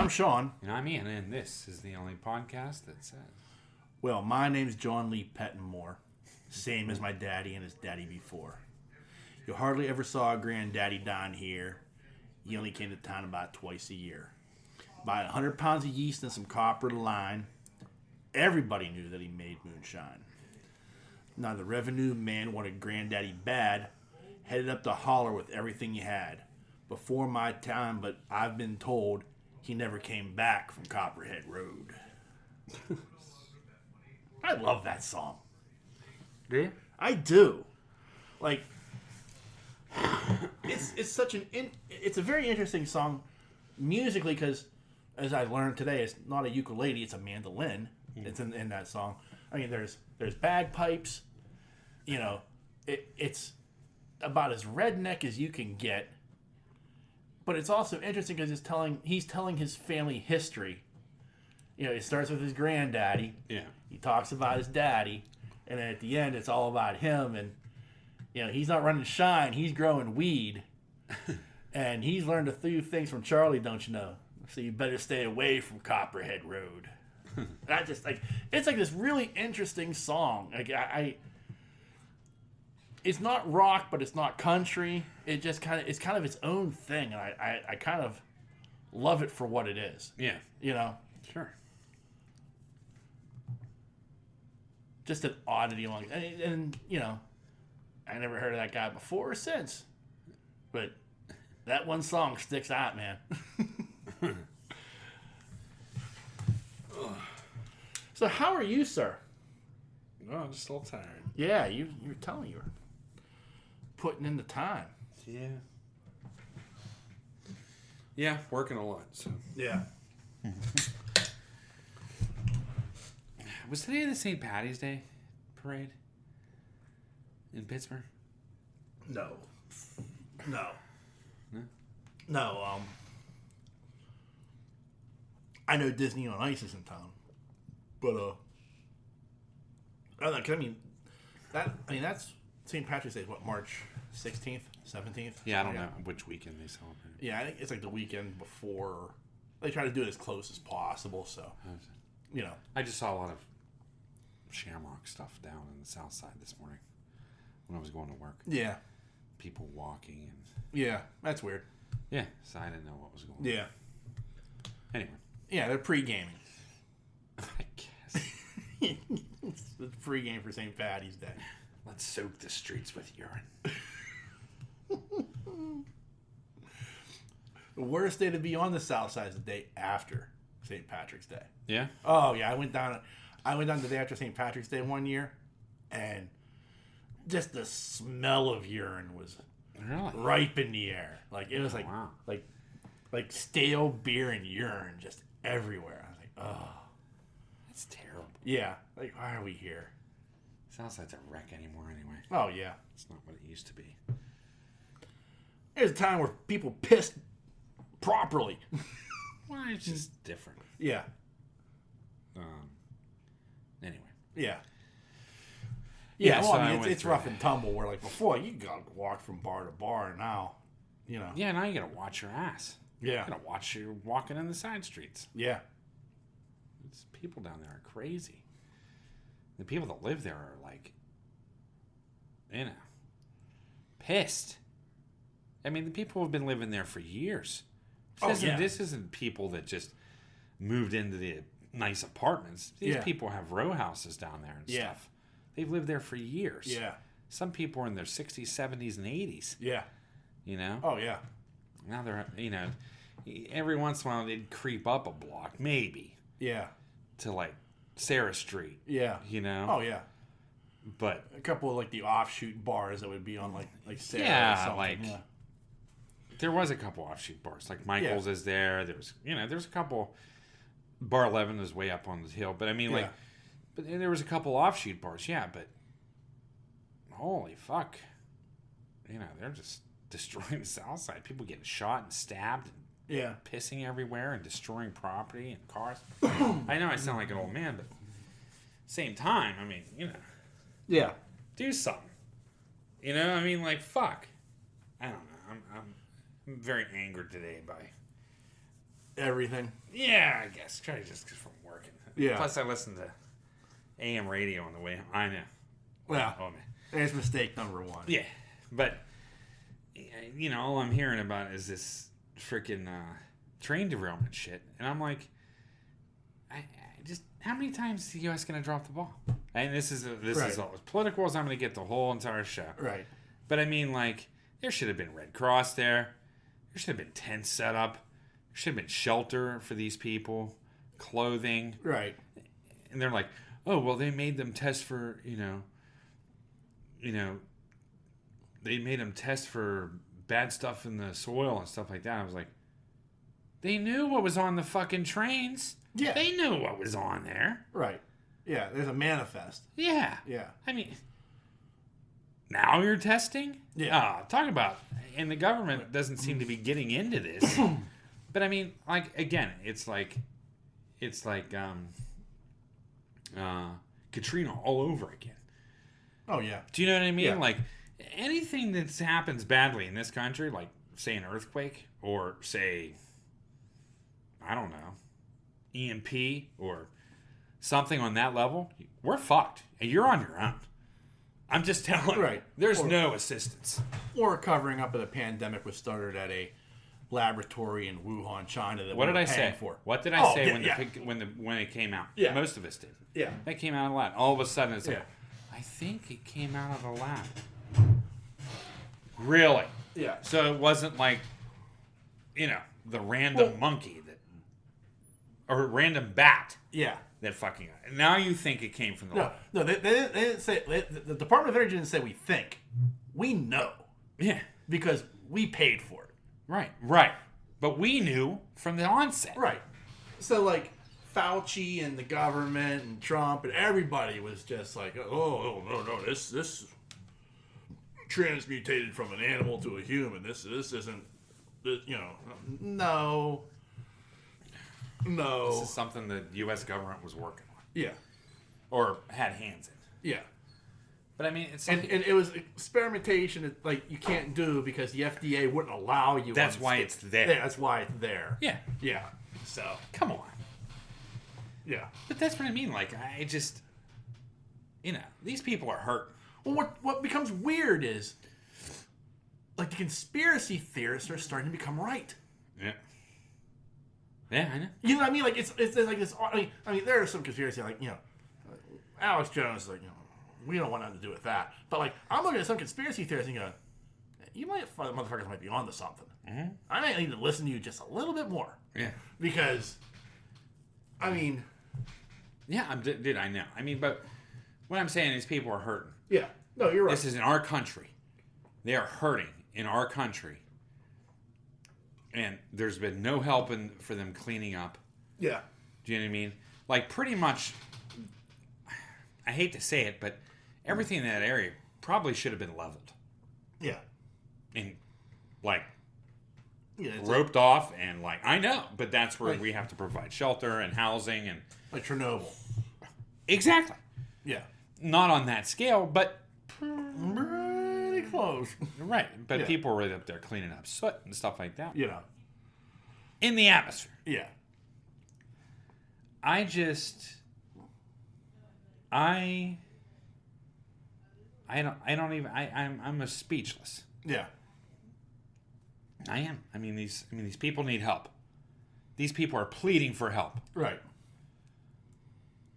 I'm Sean. And I'm Ian, and this is the only podcast that says... Well, my name's John Lee Pettenmore. Same as my daddy and his daddy before. You hardly ever saw a granddaddy down here. He only came to town about twice a year. Buy 100 pounds of yeast and some copper to line. Everybody knew that he made moonshine. Now the revenue man wanted granddaddy bad. Headed up the holler with everything he had. Before my time, but I've been told he never came back from Copperhead Road. I love that song. Do you? I do. Like, it's such it's a very interesting song musically because, as I learned today, it's not a ukulele, it's a mandolin. It's in that song. I mean, there's bagpipes. You know, it's about as redneck as you can get. But it's also interesting because he's telling his family history. You know, it starts with his granddaddy. Yeah. He talks about his daddy, and then at the end, it's all about him. And you know, he's not running shine; he's growing weed, and he's learned a few things from Charlie, don't you know? So you better stay away from Copperhead Road. And I just it's like this really interesting song. Like it's not rock, but it's not country. It just it's kind of its own thing, and I kind of love it for what it is. Yeah. You know? Sure. Just an oddity along, and you know, I never heard of that guy before or since, but that one song sticks out, man. So how are you, sir? Oh, I'm just a little tired. Yeah, you were telling me you were putting in the time. Yeah. Yeah, working a lot, so. Yeah. Was today the St. Patty's Day parade in Pittsburgh? No. No? No, I know Disney on Ice is in town. But I don't know, 'cause that's St. Patrick's Day, what, March 16th, 17th? Yeah, I don't know which weekend they celebrate. Yeah, I think it's like the weekend before. They try to do it as close as possible, so, you know. I just saw a lot of Shamrock stuff down in the south side this morning when I was going to work. Yeah. People walking and... Yeah, that's weird. Yeah, so I didn't know what was going on. Yeah. Anyway. Yeah, they're pre-gaming. I guess. It's the pre-game for St. Patty's Day. Let's soak the streets with urine. The worst day to be on the south side is the day after St. Patrick's Day. Yeah? Oh, yeah, I went down the day after St. Patrick's Day one year, and just the smell of urine was ripe in the air. Like, it was like stale beer and urine just everywhere. I was like, oh. That's terrible. Yeah, like, why are we here? Southside's a wreck anymore anyway. Oh, yeah. It's not what it used to be. There's a time where people pissed properly. Well, it's just different. Yeah. Anyway. Yeah. Yeah, well, so I mean, it's rough and tumble where, like, before, you gotta walk from bar to bar, and now, you know. Yeah, now you gotta watch your ass. Yeah. You gotta watch you walking in the side streets. Yeah. It's, people down there are crazy. The people that live there are, like, you know, pissed. I mean, the people have been living there for years. This isn't people that just moved into the nice apartments. These people have row houses down there and stuff. They've lived there for years. Yeah. Some people are in their 60s, 70s, and 80s. Yeah. You know? Oh, yeah. Now they're, you know, every once in a while they'd creep up a block, maybe. Yeah. To, like, Sarah Street. Yeah. You know? Oh, yeah. But a couple of, like, the offshoot bars that would be on, like Sarah or something. Like, there was a couple offshoot bars. Like, Michael's is there. There was, you know, there's a couple. Bar 11 is way up on the hill. But, I mean, like, but there was a couple offshoot bars. Yeah, but holy fuck. You know, they're just destroying the south side. People getting shot and stabbed and pissing everywhere and destroying property and cars. I know I sound like an old man, but same time, I mean, you know. Yeah. Do something. You know, I mean, like, fuck. I don't know. I'm very angered today by everything. Yeah, I guess. Try to just from working. Yeah. Plus, I listen to AM radio on the way. I know. Yeah. Oh, man. There's mistake number one. Yeah. But, you know, all I'm hearing about is this freaking train derailment shit. And I'm like, I just, how many times is the U.S. going to drop the ball? And this is all as political as I'm going to get the whole entire show. Right. But I mean, like, there should have been Red Cross there. There should have been tents set up. There should have been shelter for these people, clothing. Right. And they're like, oh, well, they made them test for, you know, they made them test for bad stuff in the soil and stuff like that. I was like, they knew what was on the fucking trains. Yeah. They knew what was on there. Right. Yeah, there's a manifest. Yeah. Yeah. I mean, now you're testing? Yeah. Talk about, and the government doesn't seem to be getting into this. But I mean, like, again, it's like Katrina all over again. Oh, yeah. Do you know what I mean? Yeah. Like, anything that happens badly in this country, like, say, an earthquake, or, say, I don't know, EMP, or something on that level, we're fucked. And you're on your own. I'm just telling you. There's no assistance. Or covering up of the pandemic was started at a laboratory in Wuhan, China. That What did I say? For. What did I say when it came out? Yeah. Most of us did. Yeah. That came out of the lab. All of a sudden, it's like, I think it came out of the lab. Really? Yeah. So it wasn't like, you know, the random monkey that, or random bat. Yeah. That fucking. Now you think it came from the lab. No, they didn't say. The Department of Energy didn't say we think. We know. Yeah. Because we paid for it. Right. But we knew from the onset. Right. So, like, Fauci and the government and Trump and everybody was just like, oh no, this transmutated from an animal to a human. This isn't, you know, no. This is something the U.S. government was working on. Yeah. Or had hands in. Yeah. But I mean, it's and it was experimentation that, like, you can't do because the FDA wouldn't allow you. That's why it's there. Yeah, that's why it's there. Yeah. Yeah. So come on. Yeah. But that's what I mean. Like, I just, you know, these people are hurt. Well, what becomes weird is, like, the conspiracy theorists are starting to become right. Yeah. Yeah, I know. You know what I mean? Like, it's like this. I mean, there are some conspiracy, like, you know, Alex Jones is like, you know, we don't want nothing to do with that. But, like, I'm looking at some conspiracy theorists and going, you motherfuckers might be onto something. Mm-hmm. I might need to listen to you just a little bit more. Yeah. Because, I mean. Yeah, dude, I know. I mean, but what I'm saying is people are hurting. Yeah. No, you're right. This is in our country. They are hurting in our country. And there's been no help for them cleaning up. Yeah. Do you know what I mean? Like, pretty much, I hate to say it, but everything in that area probably should have been leveled. Yeah. And, like, roped off and, like, I know, but that's where like, we have to provide shelter and housing and... Like Chernobyl. Exactly. Yeah. Not on that scale, but... Pretty close. Right, but people were right up there cleaning up soot and stuff like that. Yeah. In the atmosphere. Yeah. I'm a speechless. Yeah. I am. I mean these people need help. These people are pleading for help. Right.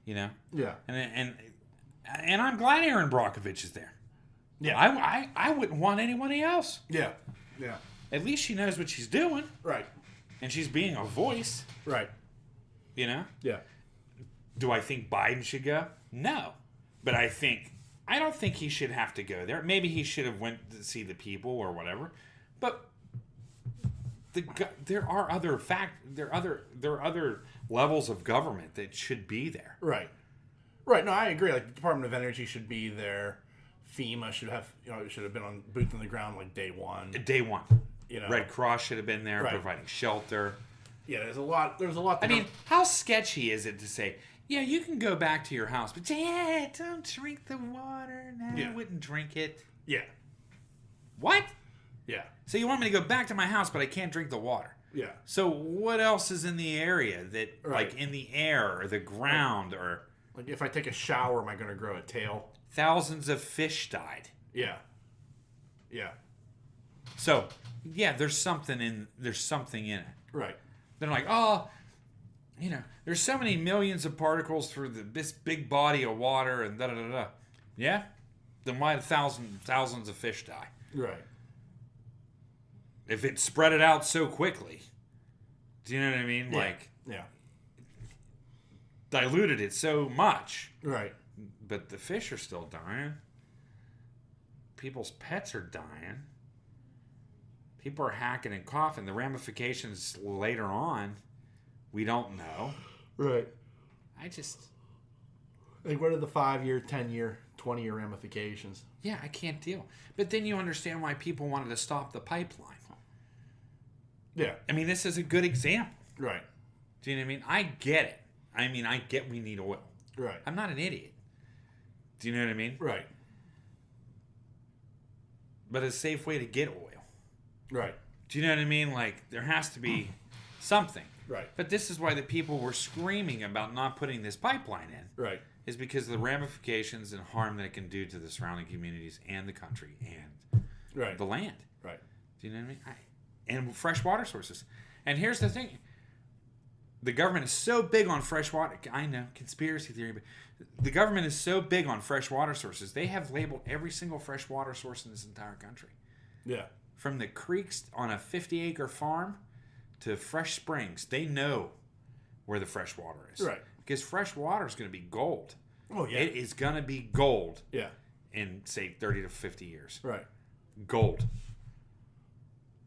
You know? Yeah. And I'm glad Aaron Brockovich is there. Yeah. I wouldn't want anybody else. Yeah. Yeah. At least she knows what she's doing. Right. And she's being a voice. Right. You know? Yeah. Do I think Biden should go? No. But I don't think he should have to go there. Maybe he should have went to see the people or whatever. But there are other levels of government that should be there. Right. Right. No, I agree. Like, the Department of Energy should be there. FEMA should have, it should have been on boots on the ground like day one. Day one. You know, Red Cross should have been there providing shelter. Yeah, there's a lot. I mean, how sketchy is it to say, yeah, you can go back to your house, but don't drink the water. No, I wouldn't drink it. Yeah. What? Yeah. So you want me to go back to my house, but I can't drink the water? Yeah. So what else is in the area that, Right. like in the air or the ground or... Like if I take a shower, am I going to grow a tail? Thousands of fish died. Yeah. Yeah. So, yeah, there's something in it. Right. They're like, oh, there's so many millions of particles through this big body of water and da-da-da-da. Yeah? Then why thousands of fish die? Right. If it spread it out so quickly. Do you know what I mean? Yeah. Like, yeah. diluted it so much. Right. But the fish are still dying. People's pets are dying. People are hacking and coughing. The ramifications later on, we don't know. Right. I just... Like, what are the 5-year, 10-year, 20-year ramifications? Yeah, I can't deal. But then you understand why people wanted to stop the pipeline. Yeah. I mean, this is a good example. Right. Do you know what I mean? I get it. I mean, I get we need oil. Right. I'm not an idiot. Do you know what I mean? Right. But a safe way to get oil. Right. Do you know what I mean? Like, there has to be something. Right. But this is why the people were screaming about not putting this pipeline in. Right. Is because of the ramifications and harm that it can do to the surrounding communities and the country and Right. the land. Right. Do you know what I mean? And fresh water sources. And here's the thing. The government is so big on fresh water. I know, conspiracy theory, but the government is so big on fresh water sources. They have labeled every single fresh water source in this entire country. Yeah. From the creeks on a 50-acre farm to fresh springs. They know where the fresh water is. Right. Because fresh water is going to be gold. Oh, yeah. It is going to be gold Yeah. in, say, 30 to 50 years. Right. Gold.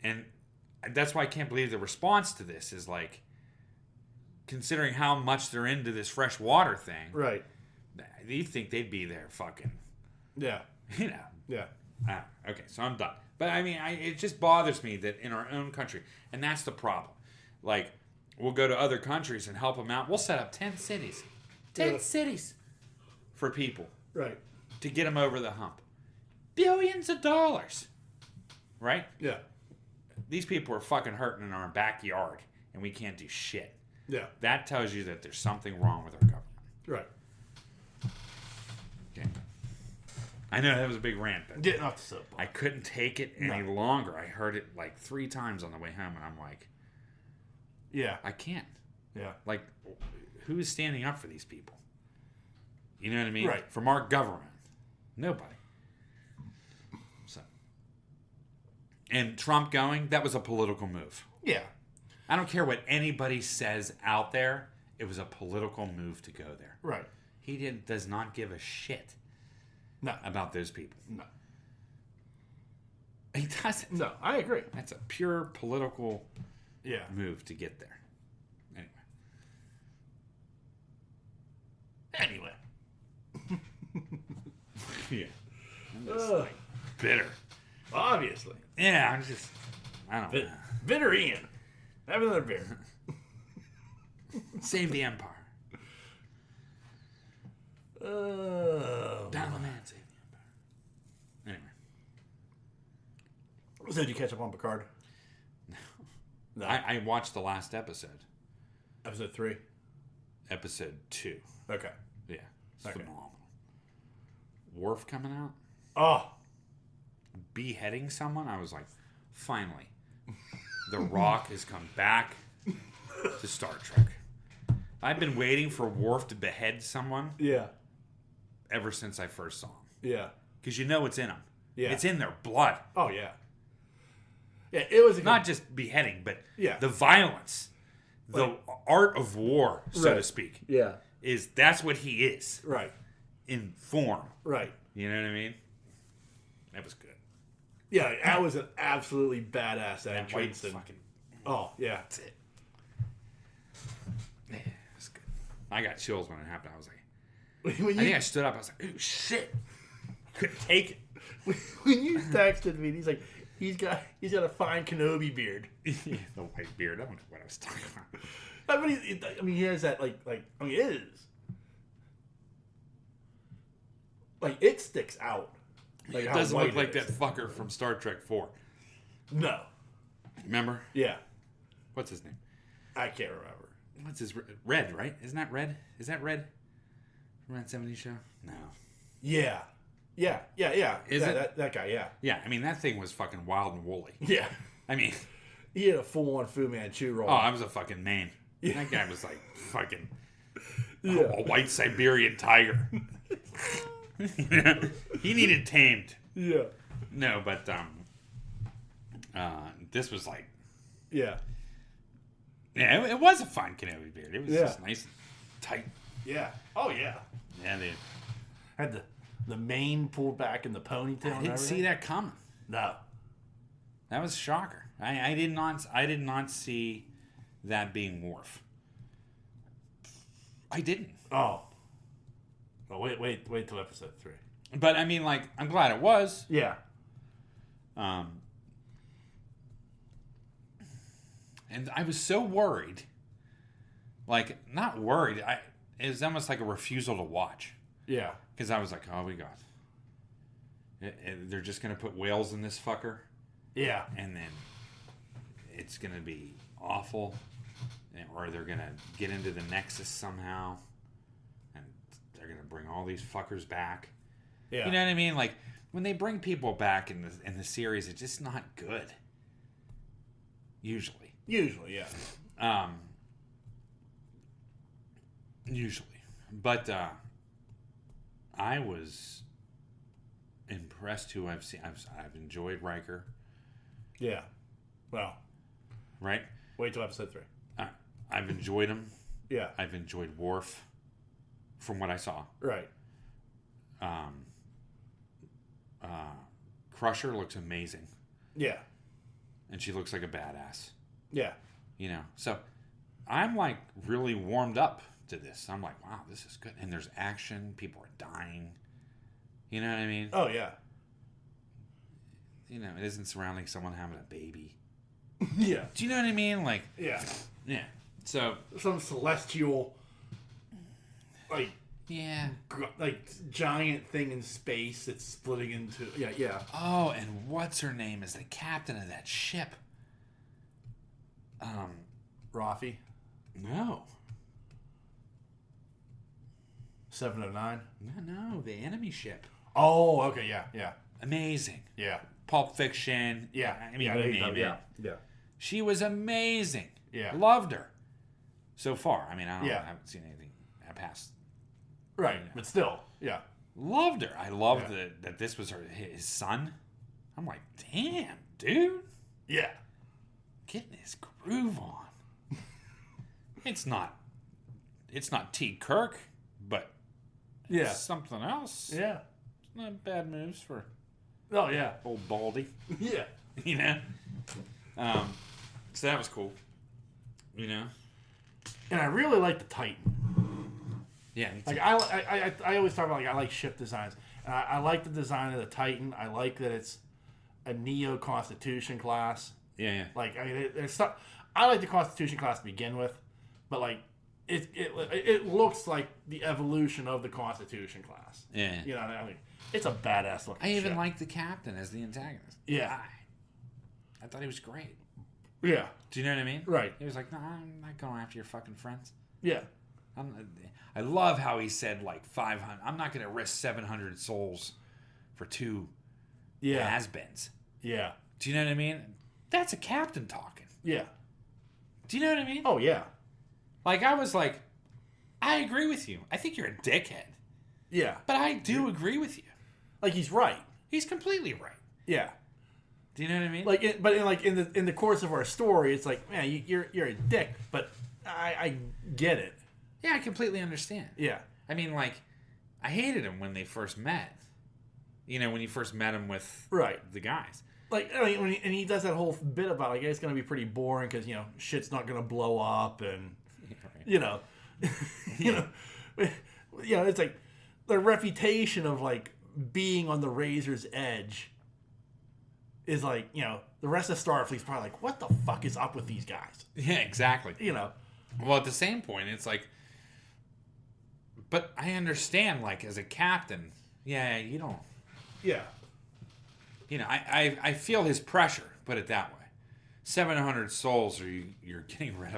And that's why I can't believe the response to this is like, considering how much they're into this fresh water thing. Right. You think they'd be there fucking, Yeah. Yeah. Okay, so I'm done. But I mean, it just bothers me that in our own country, and that's the problem. Like, we'll go to other countries and help them out. We'll set up 10 cities. 10 cities for people. Right. To get them over the hump. Billions of dollars. Right? Yeah. These people are fucking hurting in our backyard, and we can't do shit. Yeah. That tells you that there's something wrong with our government. Right. Okay. I know that was a big rant, but Getting off the soapbox. I couldn't take it any longer. I heard it like 3 times on the way home, and I'm like, Yeah. I can't. Yeah. Like, who is standing up for these people? You know what I mean? Right. From our government. Nobody. So. And Trump going, that was a political move. Yeah. I don't care what anybody says out there. It was a political move to go there. Right. He does not give a shit No. about those people. No. He doesn't. No, I agree. That's a pure political Yeah. move to get there. Anyway. Yeah. I'm just like bitter. Obviously. Yeah, I don't know. Bitter Ian. Have another beer. Save the empire. Down the man, save the empire. Anyway. So did you catch up on Picard? No. I watched the last episode. Episode 3? Episode 2. Okay. Yeah. It's Okay. phenomenal. Worf coming out, Oh. beheading someone. I was like, finally. The Rock has come back to Star Trek. I've been waiting for Worf to behead someone Yeah. ever since I first saw him. Yeah. Because you know it's in them. Yeah. It's in their blood. Oh, yeah. Yeah, it was a Not just beheading, but Yeah. the violence, the art of war, so to Right. speak, Yeah. that's what he is Right. in form. Right. You know what I mean? That was good. Yeah, that was an absolutely badass That white entrance. fucking... Oh, yeah. That's it. Yeah, it was good. I got chills when it happened. I was like... When I think I stood up. I was like, "Ooh, shit!" Couldn't take it. when you texted me, he's like, he's got a fine Kenobi beard. Yeah, the white beard. I don't know what I was talking about. I mean, he has that it is like it sticks out. Like, It how doesn't white look like it that is. fucker from Star Trek 4. No. Remember? Yeah. What's his name? I can't remember. What's his Red? Right? Isn't that Red? Is that Red from that '70s show? No. Yeah. Is it that guy? Yeah. Yeah. I mean, that thing was fucking wild and woolly. Yeah. I mean, he had a full-on Fu Manchu role. Oh, I was a fucking man. Yeah. That guy was like fucking a white Siberian tiger. He needed tamed. Yeah. No, but this was like. Yeah. Yeah, it was a fine Kenobi beard. It was just nice and tight. Yeah. Oh yeah. Yeah, they had the mane pulled back in the ponytail. I didn't see that coming. No. That was a shocker. I did not see that being Worf. I didn't. Oh. Well, wait till episode 3. But I mean, like, I'm glad it was. Yeah. And I was so worried. Like, not worried. It was almost like a refusal to watch. Yeah. Because I was like, oh, we got. They're just going to put whales in this fucker. Yeah. And then it's going to be awful. Or they're going to get into the Nexus somehow. And they're going to bring all these fuckers back. Yeah. You know what I mean? Like, when they bring people back in the series, it's just not good. Usually, yeah. Usually. But I was impressed who I've seen. I've enjoyed Riker. Yeah. Well. Right? Wait till episode 3. I've enjoyed him. Yeah. I've enjoyed Worf from what I saw. Right. Crusher looks amazing. Yeah. And she looks like a badass. Yeah. You know, so I'm like really warmed up to this. I'm like, wow, this is good. And there's action. People are dying. You know what I mean? Oh, yeah. You know, it isn't surrounding someone having a baby. Yeah. Do you know what I mean? Like, yeah. Yeah. So, some celestial, like, yeah, like giant thing in space that's splitting into, yeah. Oh, and what's her name is the captain of that ship? Rafi? No. 709? No, the enemy ship. Oh, okay, yeah. Amazing. Yeah. Pulp Fiction. Yeah. I mean, name it. Yeah. She was amazing. Yeah. Loved her. So far. I mean, I haven't seen anything past. Right, but still, yeah. Loved her. I loved that this was his son. I'm like, damn, dude. Yeah. Getting his groove on. It's not T. Kirk, but it's something else. Yeah. It's not bad moves for old Baldy. Yeah. You know? So that was cool. You know? And I really like the Titan. Yeah. Like I always talk about, like, I like ship designs. I like the design of the Titan. I like that it's a Neo Constitution class. Yeah. Like, I mean, there's stuff. I like the Constitution class to begin with, but like it looks like the evolution of the Constitution class. Yeah. You know, I mean, it's a badass looking. I even ship. like the captain as the antagonist. Yeah. I thought he was great. Yeah. Do you know what I mean? Right. He was like, no, I'm not going after your fucking friends. Yeah. I love how he said, like, 500. I'm not going to risk 700 souls for 2 has-beens. Yeah. Do you know what I mean? That's a captain talking. Yeah. Do you know what I mean? Oh, yeah. Like, I was like, I agree with you. I think you're a dickhead. Yeah. But I do agree with you. Like, he's right. He's completely right. Yeah. Do you know what I mean? Like, in the course of our story, it's like, man, you're a dick, but I get it. Yeah, I completely understand. Yeah. I mean, like, I hated him when they first met. You know, when you first met him with the guys. Like, I mean, and he does that whole bit about, like, it's going to be pretty boring because, you know, shit's not going to blow up and, you know, it's like the reputation of, like, being on the razor's edge is like, you know, the rest of Starfleet's probably like, what the fuck is up with these guys? Yeah, exactly. You know. Well, at the same point, it's like, but I understand, like, as a captain, you don't. Yeah. You know, I feel his pressure, put it that way. 700 souls, or you're getting rid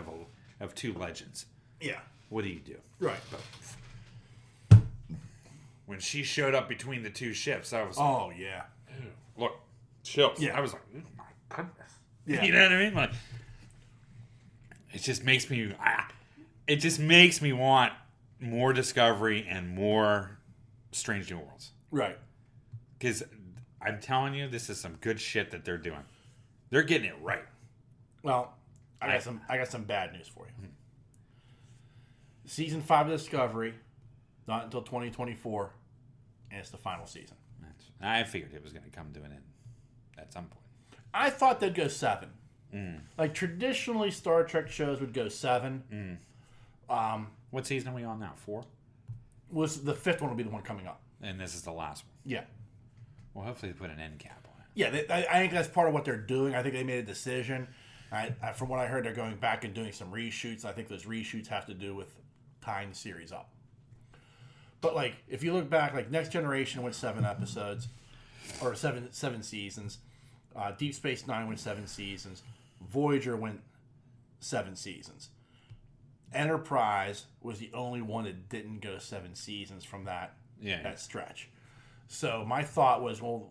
of 2 legends. Yeah. What do you do? Right. When she showed up between the 2 ships, I was oh, yeah. Look, chills. Yeah. I was like, oh my goodness. Yeah. You know what I mean? Like, it just makes me want more Discovery and more Strange New Worlds. Right. Because I'm telling you, this is some good shit that they're doing. They're getting it right. Well, I got some bad news for you. Mm-hmm. Season 5 of Discovery, not until 2024, and it's the final season. I figured it was going to come to an end at some point. I thought they'd go 7. Like, traditionally, Star Trek shows would go 7. What season are we on now? 4? The 5th one will be the one coming up. And this is the last one. Yeah. Well, hopefully they put an end cap on it. Yeah, I think that's part of what they're doing. I think they made a decision. From what I heard, they're going back and doing some reshoots. I think those reshoots have to do with tying the series up. But, like, if you look back, like, Next Generation went 7 episodes, or 7 seasons. Deep Space Nine went 7 seasons. Voyager went 7 seasons. Enterprise was the only one that didn't go 7 seasons from that stretch. So my thought was, well,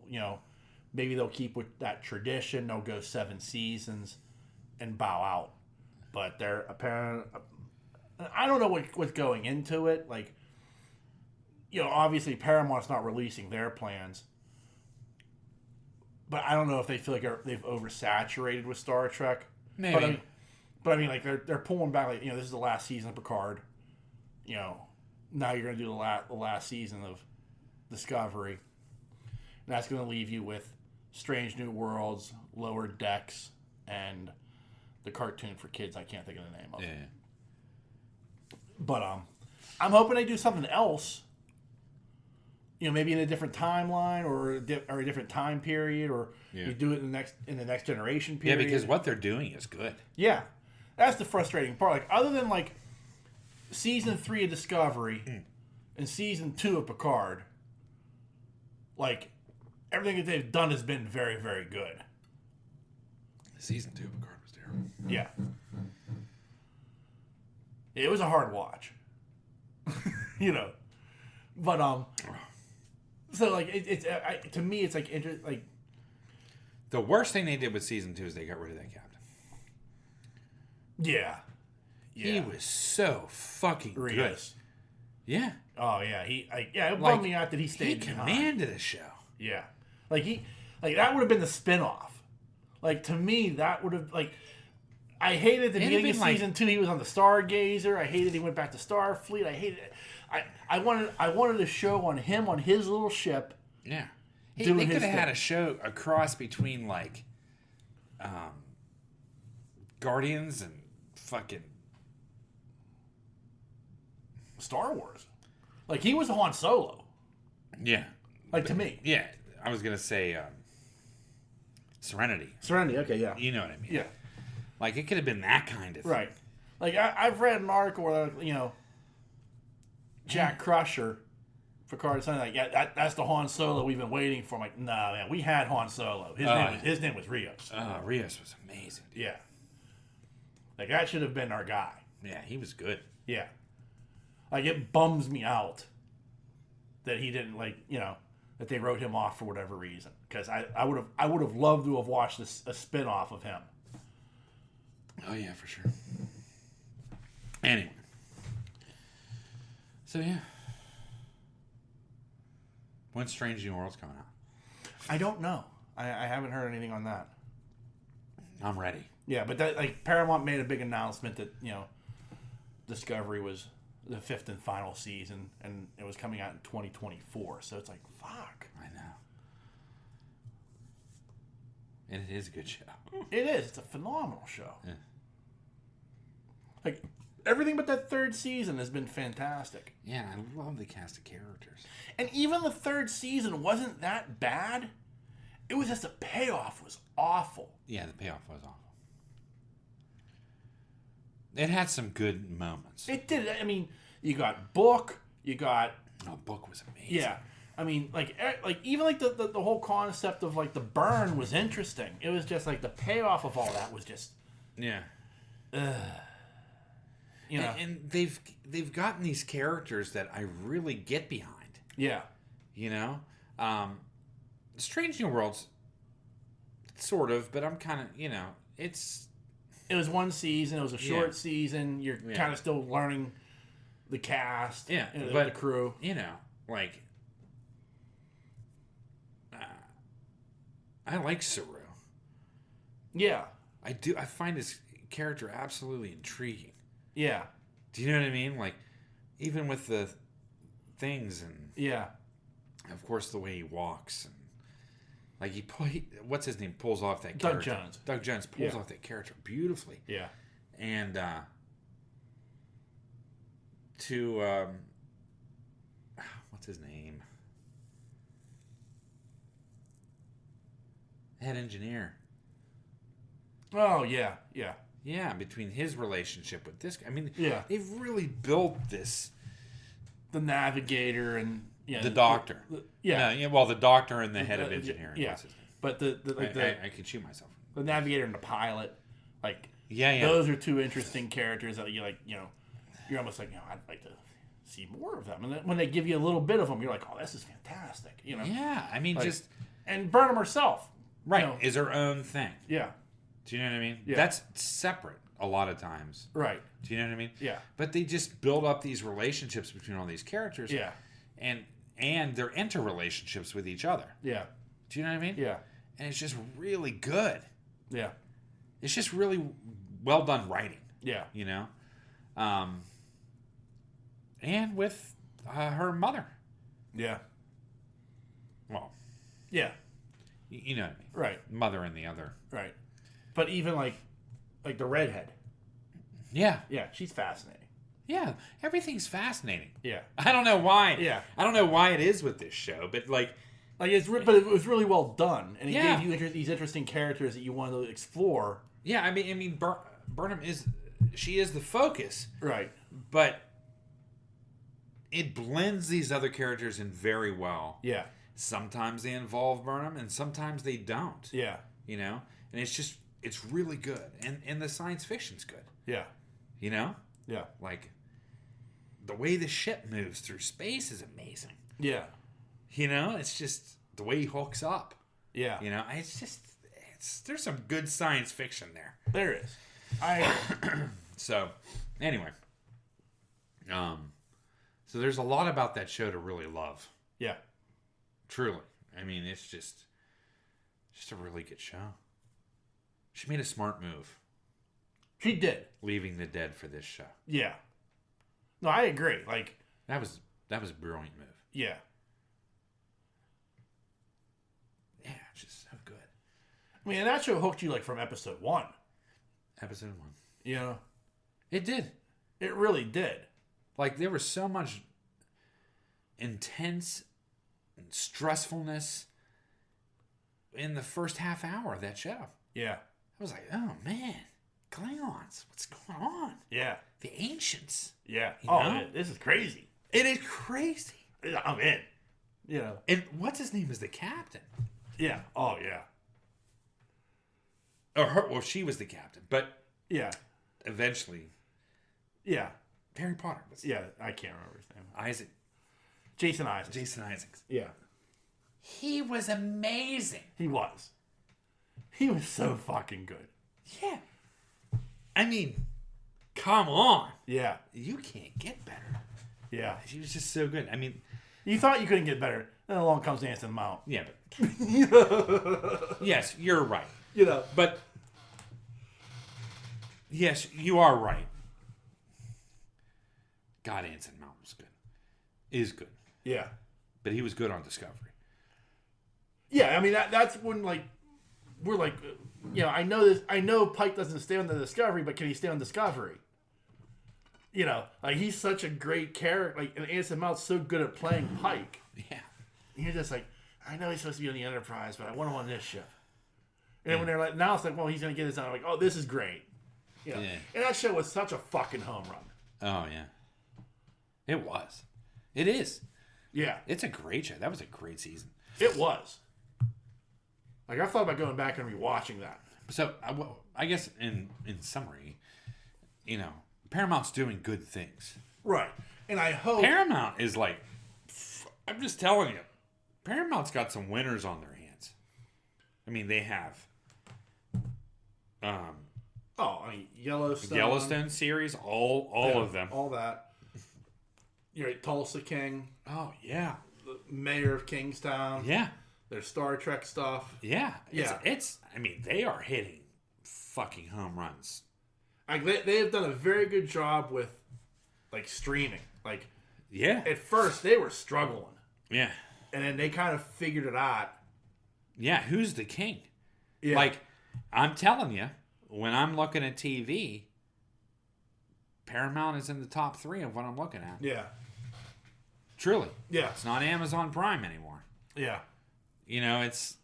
maybe they'll keep with that tradition. They'll go 7 seasons and bow out. But they're apparently, I don't know what's going into it. Like, obviously Paramount's not releasing their plans. But I don't know if they feel like they've oversaturated with Star Trek. Maybe. But I mean, like, they're pulling back. Like, this is the last season of Picard. Now you're going to do the last season of Discovery. And that's going to leave you with Strange New Worlds, Lower Decks, and the cartoon for kids. I can't think of the name of it. Yeah. But I'm hoping they do something else. Maybe in a different timeline or a different time period, or you do it in the next generation period. Yeah, because what they're doing is good. Yeah, that's the frustrating part. Like, other than like season 3 of Discovery and season 2 of Picard, like, everything that they've done has been very, very good. Season 2 of Picard was terrible. Yeah, it was a hard watch. But so, like, it's to me, it's like the worst thing they did with season 2 is they got rid of that captain. Yeah. He was so fucking good. Yeah. Oh yeah, it bummed me out that he stayed behind. He commanded a show. Yeah, like that would have been the spinoff. Like, to me, that would have, like, I hated the beginning of season 2. He was on the Stargazer. I hated he went back to Starfleet. I hated it. I wanted a show on him on his little ship. Yeah. They could have had a show, a cross between, like, Guardians and fucking Star Wars. Like, he was Han Solo. Yeah. Like, to me. Yeah. I was going to say Serenity. Serenity, okay, yeah. You know what I mean. Yeah. Like, it could have been that kind of thing. Right. Like, I've read an article where, Jack Crusher, Picard, something like, that's the Han Solo we've been waiting for. I'm like, nah, man, we had Han Solo. His name was Rios. Rios was amazing. Yeah. Like, that should have been our guy. Yeah, he was good. Yeah. Like, it bums me out that he didn't, like, that they wrote him off for whatever reason. Because I would have loved to have watched a spin-off of him. Oh, yeah, for sure. Anyway. So, yeah. When's Strange New Worlds coming out? I don't know. I haven't heard anything on that. I'm ready. Yeah, but that, like, Paramount made a big announcement that, Discovery was the 5th and final season, and it was coming out in 2024. So it's like, fuck. I know. And it is a good show. It is. It's a phenomenal show. Yeah. Like, everything but that 3rd season has been fantastic. Yeah, I love the cast of characters. And even the 3rd season wasn't that bad. It was just the payoff was awful. Yeah, the payoff was awful. It had some good moments. It did. I mean, you got Book. You got... Oh, Book was amazing. Yeah. I mean, like even like the whole concept of like the burn was interesting. It was just like the payoff of all that was just yeah. You know, and they've gotten these characters that I really get behind. Yeah. You know, Strange New Worlds, sort of, but I'm kind of, you know, it was one season. It was a short season. You're kind of still learning the cast, but the crew. You know, like I like Saru. Yeah, I do. I find his character absolutely intriguing. Yeah. Do you know what I mean? Like, even with the things and of course the way he walks and like he what's his name pulls off that character. Doug Jones pulls off that character beautifully. Yeah. And what's his name? Head engineer. Oh yeah, yeah. Yeah, between his relationship with this guy. I mean, they've really built this. The navigator and the doctor. Well, the doctor and the head of engineering. Yeah, but I could shoot myself. The navigator and the pilot, like those are two interesting characters that you like. You know, you're almost like, I'd like to see more of them. And then when they give you a little bit of them, you're like, oh, this is fantastic. You know. Yeah, I mean, like, and Burnham herself, right, is her own thing. Yeah. Do you know what I mean? Yeah. That's separate a lot of times. Right. Do you know what I mean? Yeah. But they just build up these relationships between all these characters. Yeah. And they're interrelationships with each other. Yeah. Do you know what I mean? Yeah. And it's just really good. Yeah. It's just really well done writing. Yeah. You know? And with her mother. Yeah. Well. Yeah. You know what I mean? Right. Mother and the other. Right. But even like the redhead. Yeah. Yeah, she's fascinating. Yeah, everything's fascinating. Yeah. I don't know why. Yeah. I don't know why it is with this show, but but it was really well done, and it gave you these interesting characters that you wanted to explore. Yeah, I mean, Burnham is the focus, right? But it blends these other characters in very well. Yeah. Sometimes they involve Burnham, and sometimes they don't. Yeah. You know, and it's really good, and the science fiction's good. Yeah. You know. Yeah. Like, the way the ship moves through space is amazing. Yeah. You know, it's just the way he hooks up. Yeah. You know, there's some good science fiction there. There is. So, anyway. So there's a lot about that show to really love. Yeah. Truly. I mean, it's just a really good show. She made a smart move. She did. Leaving the dead for this show. Yeah. No, I agree. Like, that was a brilliant move. Yeah. Yeah, it's just so good. I mean, and that show hooked you like from episode 1. Episode 1. You know? It did. It really did. Like, there was so much intense stressfulness in the first half hour of that show. Yeah. I was like, oh man, Klingons, what's going on? Yeah. The ancients. Yeah. Oh, this is crazy. It is crazy. I'm in. You know. And what's his name is the captain? Yeah. Oh, yeah. Or her, well, she was the captain, but yeah. Eventually. Yeah. Harry Potter. Yeah, I can't remember his name. Isaac. Jason Isaacs. Jason Isaacs. Yeah. He was amazing. He was. He was so fucking good. Yeah. I mean, come on. Yeah. You can't get better. Yeah. He was just so good. I mean, you thought you couldn't get better. Then along comes Anson Mount. Yeah, but yes, you're right. You know, but yes, you are right. God, Anson Mount was good. Is good. Yeah. But he was good on Discovery. Yeah, I mean that's when like we're like, you know, I know this. I know Pike doesn't stay on the Discovery, but can he stay on Discovery? You know, like he's such a great character. Like, and Anson Mount's so good at playing Pike. Yeah. And you're just like, I know he's supposed to be on the Enterprise, but I want him on this ship. And when they're like, now it's like, well, he's gonna get his own. I'm like, oh, this is great. You know? Yeah. And that show was such a fucking home run. Oh yeah. It was. It is. Yeah. It's a great show. That was a great season. It was. Like, I thought about going back and rewatching that. So, I guess in summary, Paramount's doing good things. Right. And I hope... Paramount is like... I'm just telling you. Paramount's got some winners on their hands. I mean, they have... Yellowstone series, all of them. All that. You're right, Tulsa King. Oh, yeah. The Mayor of Kingstown. Yeah. There's Star Trek stuff. Yeah. Yeah. I mean, they are hitting fucking home runs. Like, they have done a very good job with, like, streaming. Like, yeah. At first, they were struggling. Yeah. And then they kind of figured it out. Yeah, who's the king? Yeah. Like, I'm telling you, when I'm looking at TV, Paramount is in the top 3 of what I'm looking at. Yeah. Truly. Yeah. It's not Amazon Prime anymore. Yeah. It's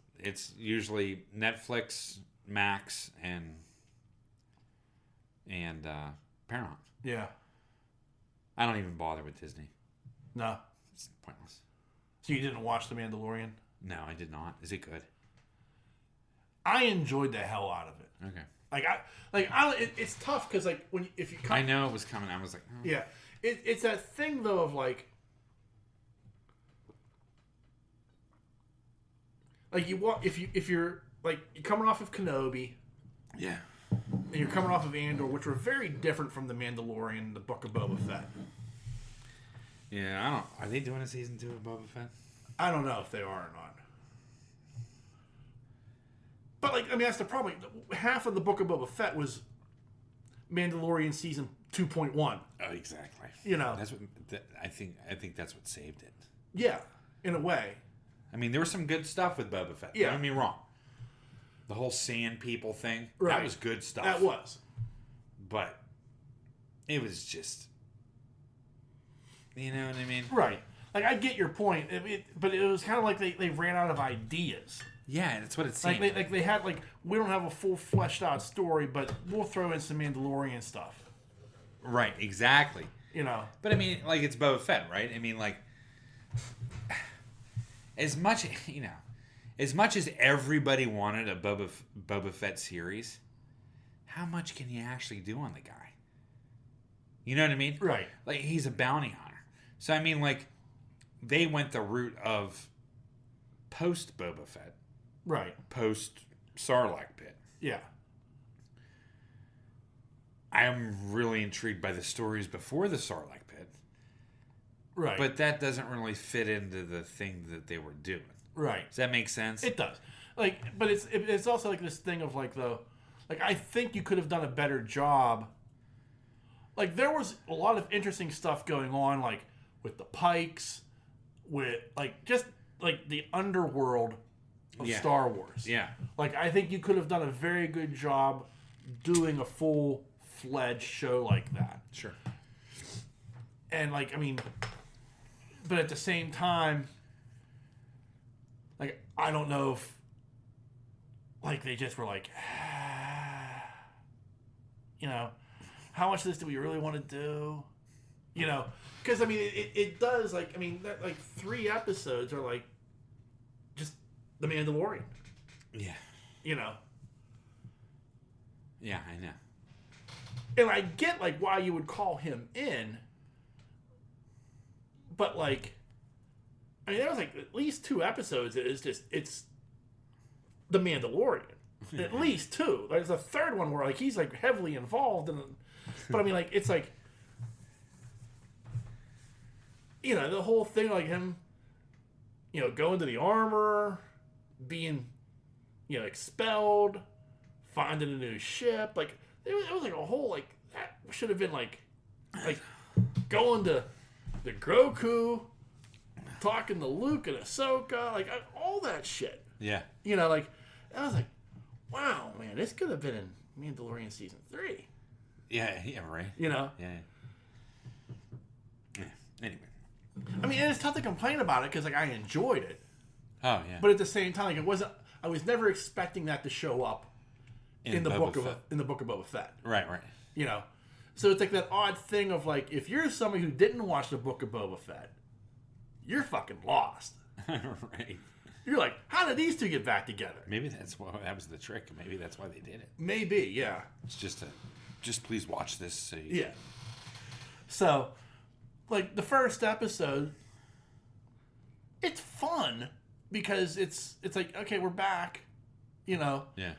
usually Netflix, Max, and Paramount. Yeah. I don't even bother with Disney. No. It's pointless. So you didn't watch The Mandalorian? No, I did not. Is it good? I enjoyed the hell out of it. Okay. It's tough because if you come, I know it was coming. I was like, oh. Yeah, it's that thing though of like you walk if you're like you're coming off of Kenobi, Yeah. and you're coming off of Andor, which were very different from the Mandalorian, and the Book of Boba Fett. Yeah, I don't. Are they doing a season 2 of Boba Fett? I don't know if they are or not. But that's the problem. Half of the Book of Boba Fett was Mandalorian season 2.1. Oh, exactly. That's what I think that's what saved it. Yeah, in a way. I mean, there was some good stuff with Boba Fett. Yeah. Don't get me wrong. The whole sand people thing, right. That was good stuff. That was. But it was just, you know what I mean? Right. Like, I get your point, but it was kind of like they ran out of ideas. Yeah, that's what it seemed. Like they had, we don't have a full fleshed out story, but we'll throw in some Mandalorian stuff. Right, exactly. But I mean, it's Boba Fett, right? I mean, as much as everybody wanted a Boba Fett series, how much can you actually do on the guy? You know what I mean? Right. He's a bounty hunter. So, I mean, they went the route of post Boba Fett. Right. Post Sarlacc pit. Yeah. I'm really intrigued by the stories before the Sarlacc pit. Right. But that doesn't really fit into the thing that they were doing. Right. Does that make sense? It does. But it's also this thing of I think you could have done a better job. There was a lot of interesting stuff going on, with the Pikes, with just the underworld of Star Wars. Yeah. I think you could have done a very good job doing a full-fledged show like that. Sure. And but at the same time, I don't know if they just were how much of this do we really want to do? Because it does that 3 episodes are just the Mandalorian. Yeah. Yeah, I know. And I get why you would call him in, but there was at least 2 episodes. It's the Mandalorian. At least 2. There's a third one where he's heavily involved in, but it's the whole thing him, going to the armor, being expelled, finding a new ship. It was a whole that should have been going to the Grogu, talking to Luke and Ahsoka, all that shit. Yeah. I was wow, man, this could have been in Mandalorian season 3. Yeah, right. Yeah. Anyway. And it's tough to complain about it because I enjoyed it. Oh yeah. But at the same time, it wasn't. I was never expecting that to show up in the book of Boba Fett. Right. So it's that odd thing of if you're somebody who didn't watch the Book of Boba Fett, you're fucking lost. Right. You're like, how did these two get back together? Maybe that was the trick. Maybe that's why they did it. Maybe, yeah. It's just please watch this. So yeah. So, like, the first episode, it's fun because it's like, okay, we're back. You know. Yeah.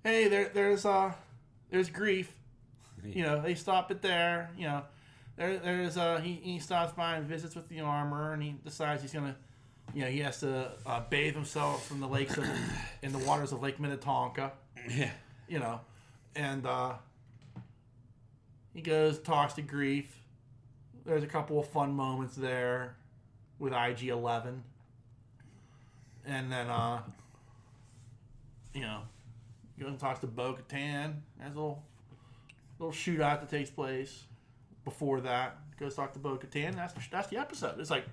Hey, there's grief. You know, they stop it there. You know, there's he stops by and visits with the armor, and he decides he's gonna, you know, he has to bathe himself in the waters of Lake Minnetonka. Yeah. You know, and he goes, talks to Grief. There's a couple of fun moments there with IG-11, and then you know, goes and talks to Bo-Katan. There's a little shootout that takes place before that. Goes talk to Bo-Katan. That's the episode. It's like,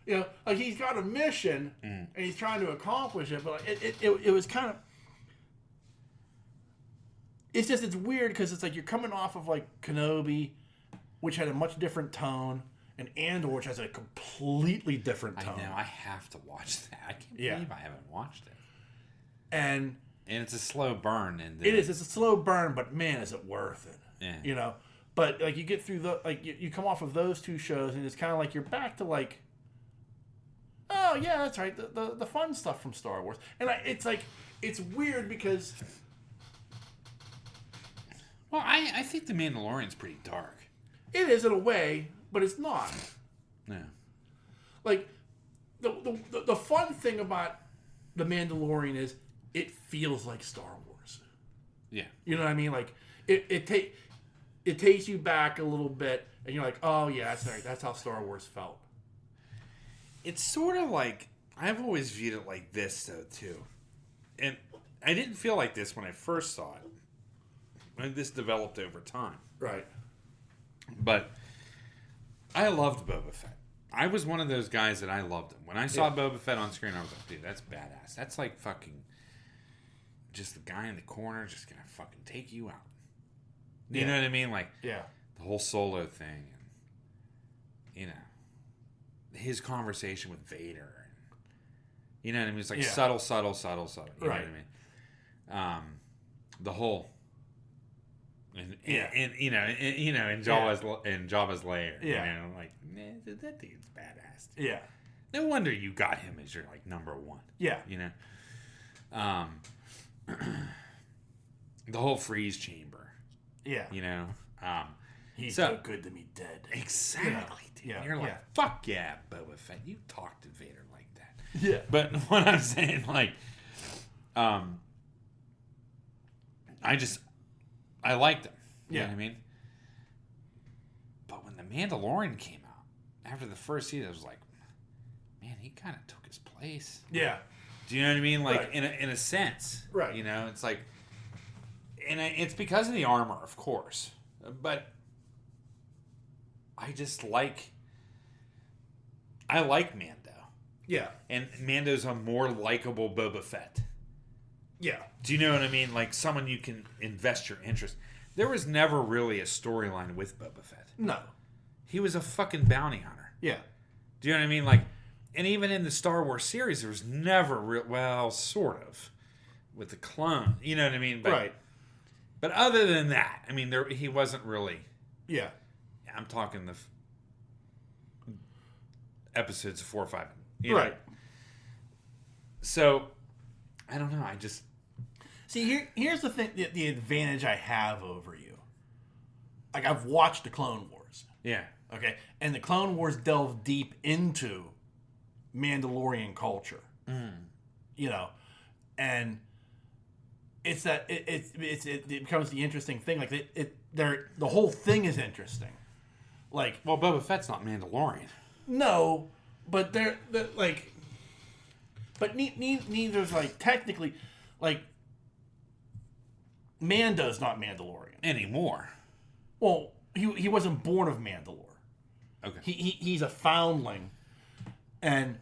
you know, like he's got a mission and he's trying to accomplish it, but like it was kind of. It's just, it's weird because it's like you're coming off of like Kenobi, which had a much different tone, and Andor, which has a completely different tone. I know. I have to watch that. I can't believe I haven't watched it. And it's a slow burn. And it is. It's a slow burn, but man, is it worth it? Yeah. You know. But like you get through you come off of those two shows, and it's kind of like you're back to like, oh yeah, that's right, the fun stuff from Star Wars, and it's like it's weird because. Well, I think The Mandalorian's pretty dark. It is in a way, but it's not. Yeah. Like, the fun thing about The Mandalorian is it feels like Star Wars. Yeah. You know what I mean? Like, it takes you back a little bit, and you're like, oh yeah, that's right. That's how Star Wars felt. It's sort of like, I've always viewed it like this, though, too. And I didn't feel like this when I first saw it. And this developed over time. Right. But I loved Boba Fett. I was one of those guys that I loved him. When I saw Boba Fett on screen, I was like, dude, that's badass. That's like fucking just the guy in the corner just gonna fucking take you out. You know what I mean? Like, the whole Solo thing. And, you know, his conversation with Vader. And, you know what I mean? It's like subtle. You know what I mean? The whole... And you know, in Jabba's lair, you know, like that dude's badass. Dude. Yeah. No wonder you got him as your like number one. Yeah. You know, the whole freeze chamber. Yeah. You know, he's so good to me dead. Exactly. Dude. Yeah. You're like, fuck yeah, Boba Fett. You talk to Vader like that. Yeah. But what I'm saying, like, I liked him. You know what I mean? But when The Mandalorian came out, after the first season, I was like, man, he kind of took his place. Yeah. Do you know what I mean? Like, in a sense. Right. You know, it's like... And it's because of the armor, of course. But I just like... I like Mando. Yeah. And Mando's a more likable Boba Fett. Yeah. Do you know what I mean? Like someone you can invest your interest. There was never really a storyline with Boba Fett. No. He was a fucking bounty hunter. Yeah. Do you know what I mean? Like, and even in the Star Wars series, there was never sort of, with the clone. You know what I mean? But, right. But other than that, I mean, he wasn't really. Yeah. I'm talking the episodes 4 or 5. You know? Right. So, I don't know. I just. See, here's the thing, the advantage I have over you. Like, I've watched the Clone Wars. Yeah. Okay? And the Clone Wars delve deep into Mandalorian culture. Mm. You know? And it's that, it becomes the interesting thing. Like, the whole thing is interesting. Like... Well, Boba Fett's not Mandalorian. No, but they're like... But neither's, like, technically... Like... Mando's not Mandalorian Anymore. Well, he wasn't born of Mandalore. Okay. He's a foundling, and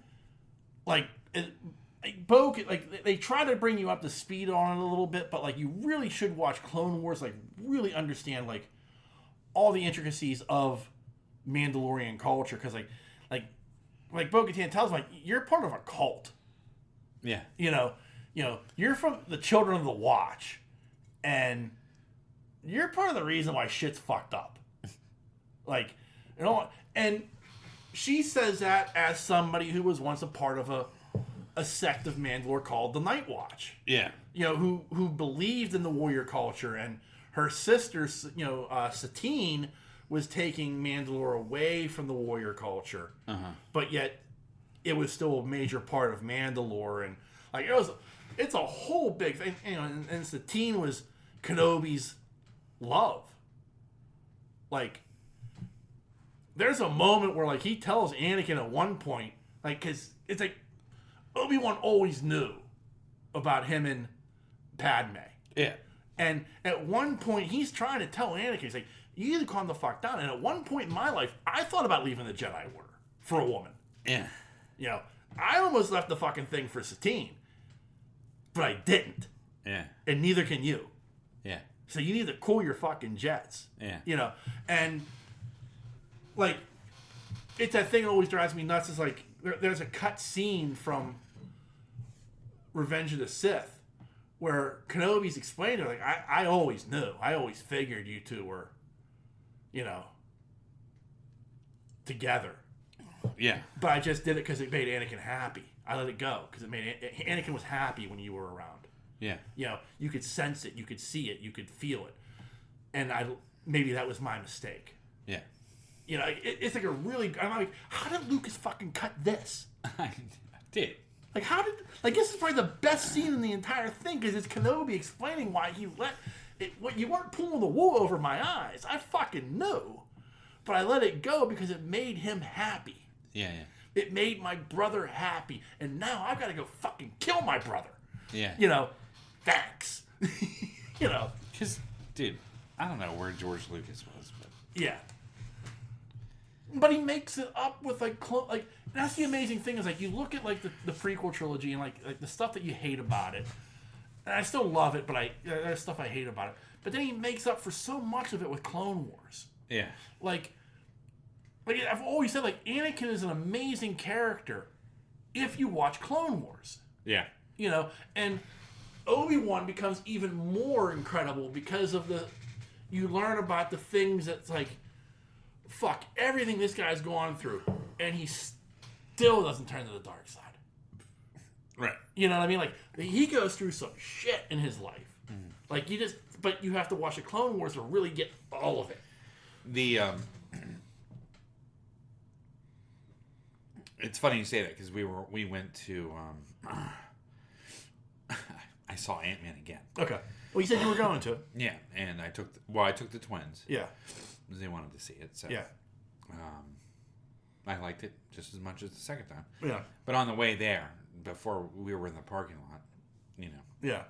like they try to bring you up to speed on it a little bit, but like you really should watch Clone Wars, like really understand like all the intricacies of Mandalorian culture, because like like Bo-Katan tells him, like, you're part of a cult. Yeah. You know, you're from the Children of the Watch, and you're part of the reason why shit's fucked up. Like, you know, and she says that as somebody who was once a part of a sect of Mandalore called the Night Watch. Yeah. You know, who believed in the warrior culture, and her sister, Satine, was taking Mandalore away from the warrior culture, but yet it was still a major part of Mandalore, and like it's a whole big thing. You know, and Satine was Kenobi's love. Like, there's a moment where like he tells Anakin at one point, like, because it's like Obi-Wan always knew about him and Padme. Yeah. And at one point, he's trying to tell Anakin, he's like, you need to calm the fuck down. And at one point in my life, I thought about leaving the Jedi Order for a woman. Yeah. You know, I almost left the fucking thing for Satine. But I didn't. Yeah. And neither can you. Yeah. So you need to cool your fucking jets. Yeah. You know, and, like, it's that thing that always drives me nuts. Is like, there's a cut scene from Revenge of the Sith where Kenobi's explaining, like, I always knew. I always figured you two were, you know, together. Yeah. But I just did it because it made Anakin happy. I let it go because it made Anakin was happy when you were around. Yeah. You know, you could sense it, you could see it, you could feel it. And maybe that was my mistake. Yeah. You know, it's like a really... I'm like, how did Lucas fucking cut this? I did. Like, how did... Like, this is probably the best scene in the entire thing because it's Kenobi explaining why he let... You weren't pulling the wool over my eyes. I fucking knew. But I let it go because it made him happy. Yeah, yeah. It made my brother happy. And now I've got to go fucking kill my brother. Yeah. You know, thanks. You know. Because, dude, I don't know where George Lucas was, but... Yeah. But he makes it up with, like, that's the amazing thing is, like, you look at, like, the prequel trilogy and, like the stuff that you hate about it. And I still love it, but there's stuff I hate about it. But then he makes up for so much of it with Clone Wars. Yeah. Like I've always said, like, Anakin is an amazing character if you watch Clone Wars. Yeah. You know, and Obi-Wan becomes even more incredible because of you learn about the things that's like, fuck, everything this guy's gone through, and he still doesn't turn to the dark side. Right. You know what I mean? Like, he goes through some shit in his life. Mm. Like, but you have to watch the Clone Wars to really get all of it. It's funny you say that because we went to I saw Ant-Man again. Okay. Well, you said you were going to. Yeah, and I took the twins. Yeah. Because they wanted to see it. So yeah. I liked it just as much as the second time. Yeah. But on the way there, before we were in the parking lot, you know. Yeah.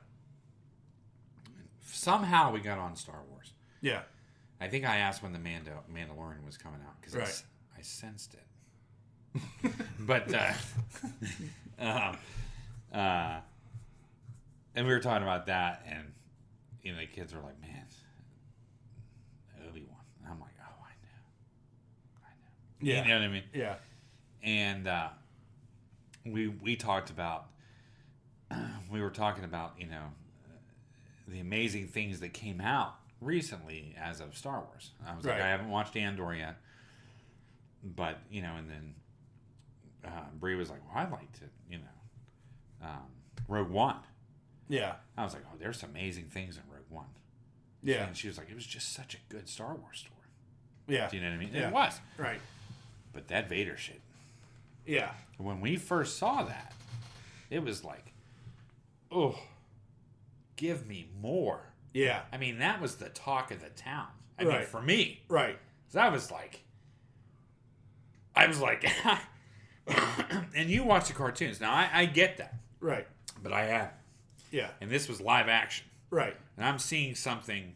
Somehow we got on Star Wars. Yeah. I think I asked when the Mandalorin was coming out because right. I sensed it. But and we were talking about that, and you know the kids were like, "Man, Obi-Wan," and I'm like, "Oh, I know." Yeah, you know what I mean? Yeah. And we talked about we were talking about the amazing things that came out recently as of Star Wars. I was like, I haven't watched Andor yet, but and then Bree was like, well, I liked it, Rogue One. Yeah. I was like, oh, there's some amazing things in Rogue One. Yeah. And she was like, it was just such a good Star Wars story. Yeah. Do you know what I mean? Yeah. It was. Right. But that Vader shit. Yeah. When we first saw that, it was like, oh, give me more. Yeah. I mean, that was the talk of the town. I right. mean, for me. Right. Because I was like, and you watch the cartoons. Now, I get that. Right. But I haven't. Yeah. And this was live action. Right. And I'm seeing something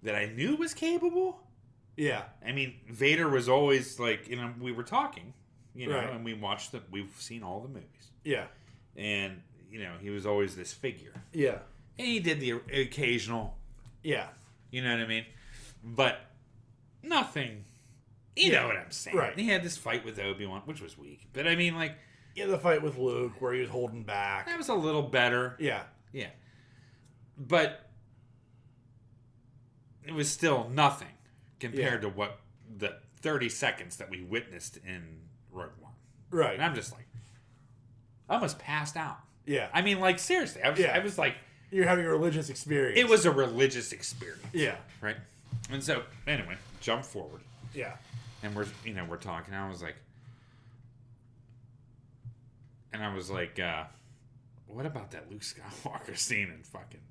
that I knew was capable. Yeah. I mean, Vader was always like, we were talking, right. and we've seen all the movies. Yeah. And, he was always this figure. Yeah. And he did the occasional. Yeah. You know what I mean? But nothing You know what I'm saying. Right. He had this fight with Obi-Wan, which was weak. But I mean, like... Yeah, the fight with Luke where he was holding back. That was a little better. Yeah. Yeah. But it was still nothing compared to what the 30 seconds that we witnessed in Rogue One. Right. And I'm just like... I almost passed out. Yeah. I mean, like, seriously. I was like... You're having a religious experience. It was a religious experience. Yeah. Right? And so, anyway, jump forward. Yeah. And we're talking. I was like... And I was like, what about that Luke Skywalker scene in fucking...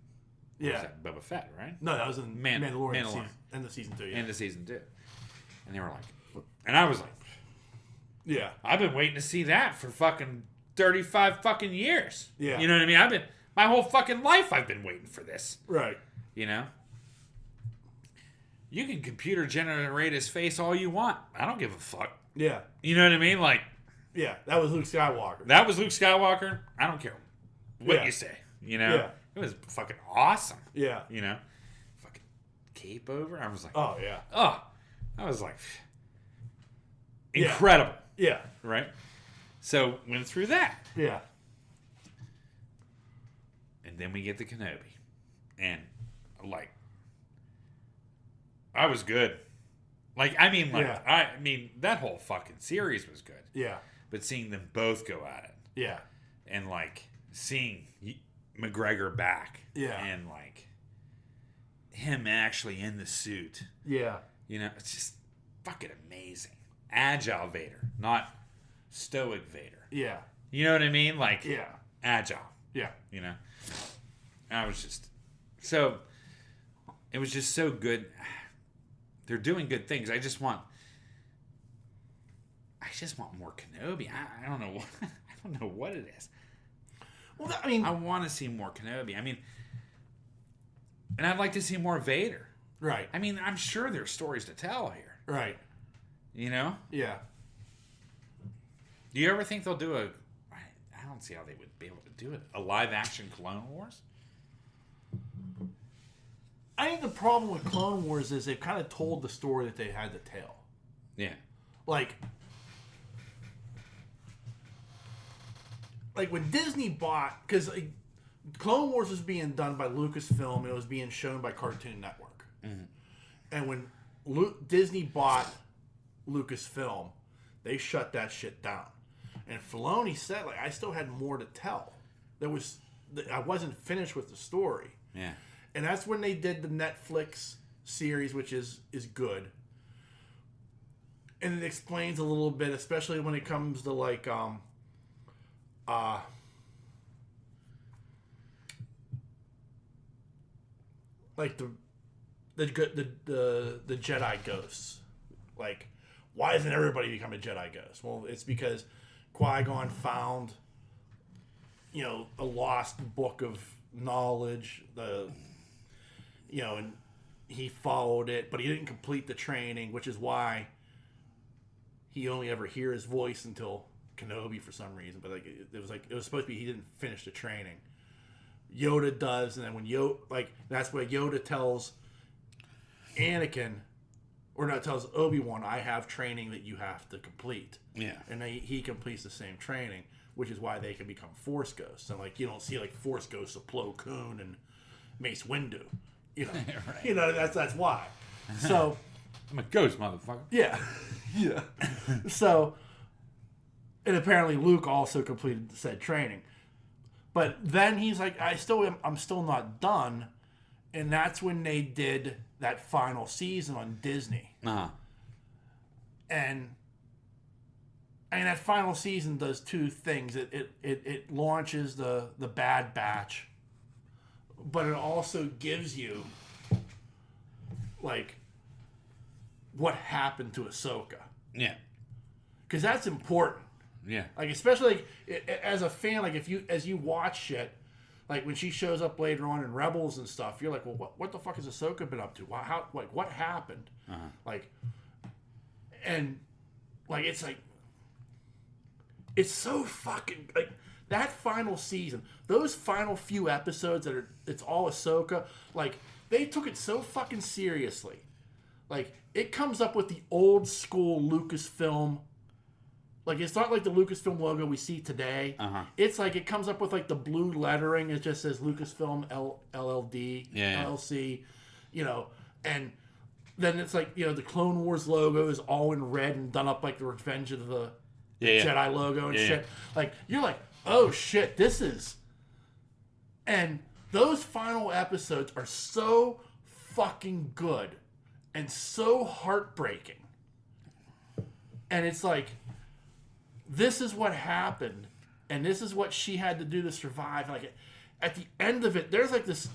What was that? Boba Fett, right? No, that was in Mandalorin. End of season 2, yeah. End of season 2. And they were like... And I was like... Yeah. I've been waiting to see that for fucking 35 fucking years. Yeah. You know what I mean? My whole fucking life I've been waiting for this. Right. You know? You can computer generate his face all you want. I don't give a fuck. Yeah. You know what I mean? Like... Yeah, that was Luke Skywalker. That was Luke Skywalker. I don't care what you say. You know? Yeah. It was fucking awesome. Yeah. You know? Fucking cape over. I was like... Oh, yeah. Oh. I was like... Incredible. Yeah. Right? So, went through that. Yeah. And then we get the Kenobi. And, like... I was good. I mean, that whole fucking series was good. Yeah. But seeing them both go at it. Yeah. And, seeing McGregor back. Yeah. And, him actually in the suit. Yeah. You know, it's just fucking amazing. Agile Vader, not stoic Vader. Yeah. You know what I mean? Yeah. Agile. Yeah. You know? I was just... So, it was just so good. They're doing good things. I just want more Kenobi. I don't know what I don't know what it is. Well, I mean, I want to see more Kenobi. I mean, and I'd like to see more Vader. Right. I mean, I'm sure there's stories to tell here. Right. You know? Yeah. Do you ever think they'll do I don't see how they would be able to do it. A live action Clone Wars? I think the problem with Clone Wars is they've kind of told the story that they had to tell. Yeah. Like when Disney bought... Because Clone Wars was being done by Lucasfilm and it was being shown by Cartoon Network. Mm-hmm. And when Disney bought Lucasfilm, they shut that shit down. And Filoni said, I still had more to tell. I wasn't finished with the story. Yeah. And that's when they did the Netflix series, which is good. And it explains a little bit, especially when it comes to the Jedi ghosts. Why isn't everybody become a Jedi ghost? Well, it's because Qui-Gon found, a lost book of knowledge, and he followed it, but he didn't complete the training, which is why he only ever hear his voice until Kenobi for some reason. But it was supposed to be he didn't finish the training. Yoda does, and then when that's why Yoda tells Anakin, or not, tells Obi-Wan, I have training that you have to complete. Yeah. And he completes the same training, which is why they can become Force ghosts. And you don't see Force ghosts of Plo Koon and Mace Windu. Right. That's why. So I'm a ghost, motherfucker. Yeah. Yeah. So, and apparently Luke also completed said training. But then he's like, I'm still not done. And that's when they did that final season on Disney. Uh-huh. And that final season does two things. It launches the Bad Batch, but it also gives you what happened to Ahsoka. Yeah. Because that's important. Yeah. Especially as a fan, as you watch shit, when she shows up later on in Rebels and stuff, you're like, well, what the fuck has Ahsoka been up to? What happened? Uh-huh. It's so fucking that final season, those final few episodes it's all Ahsoka. They took it so fucking seriously. like, it comes up with the old school Lucasfilm. Like, it's not like the Lucasfilm logo we see today. It's like it comes up with like the blue lettering. It just says Lucasfilm LLD, LLC, you know, and then it's like, you know, the Clone Wars logo is all in red and done up like the Revenge of the Jedi logo and shit. Like, you're like, oh shit, this is. And those final episodes are so fucking good and so heartbreaking. And it's like, this is what happened, and this is what she had to do to survive. Like, at the end of it, there's like this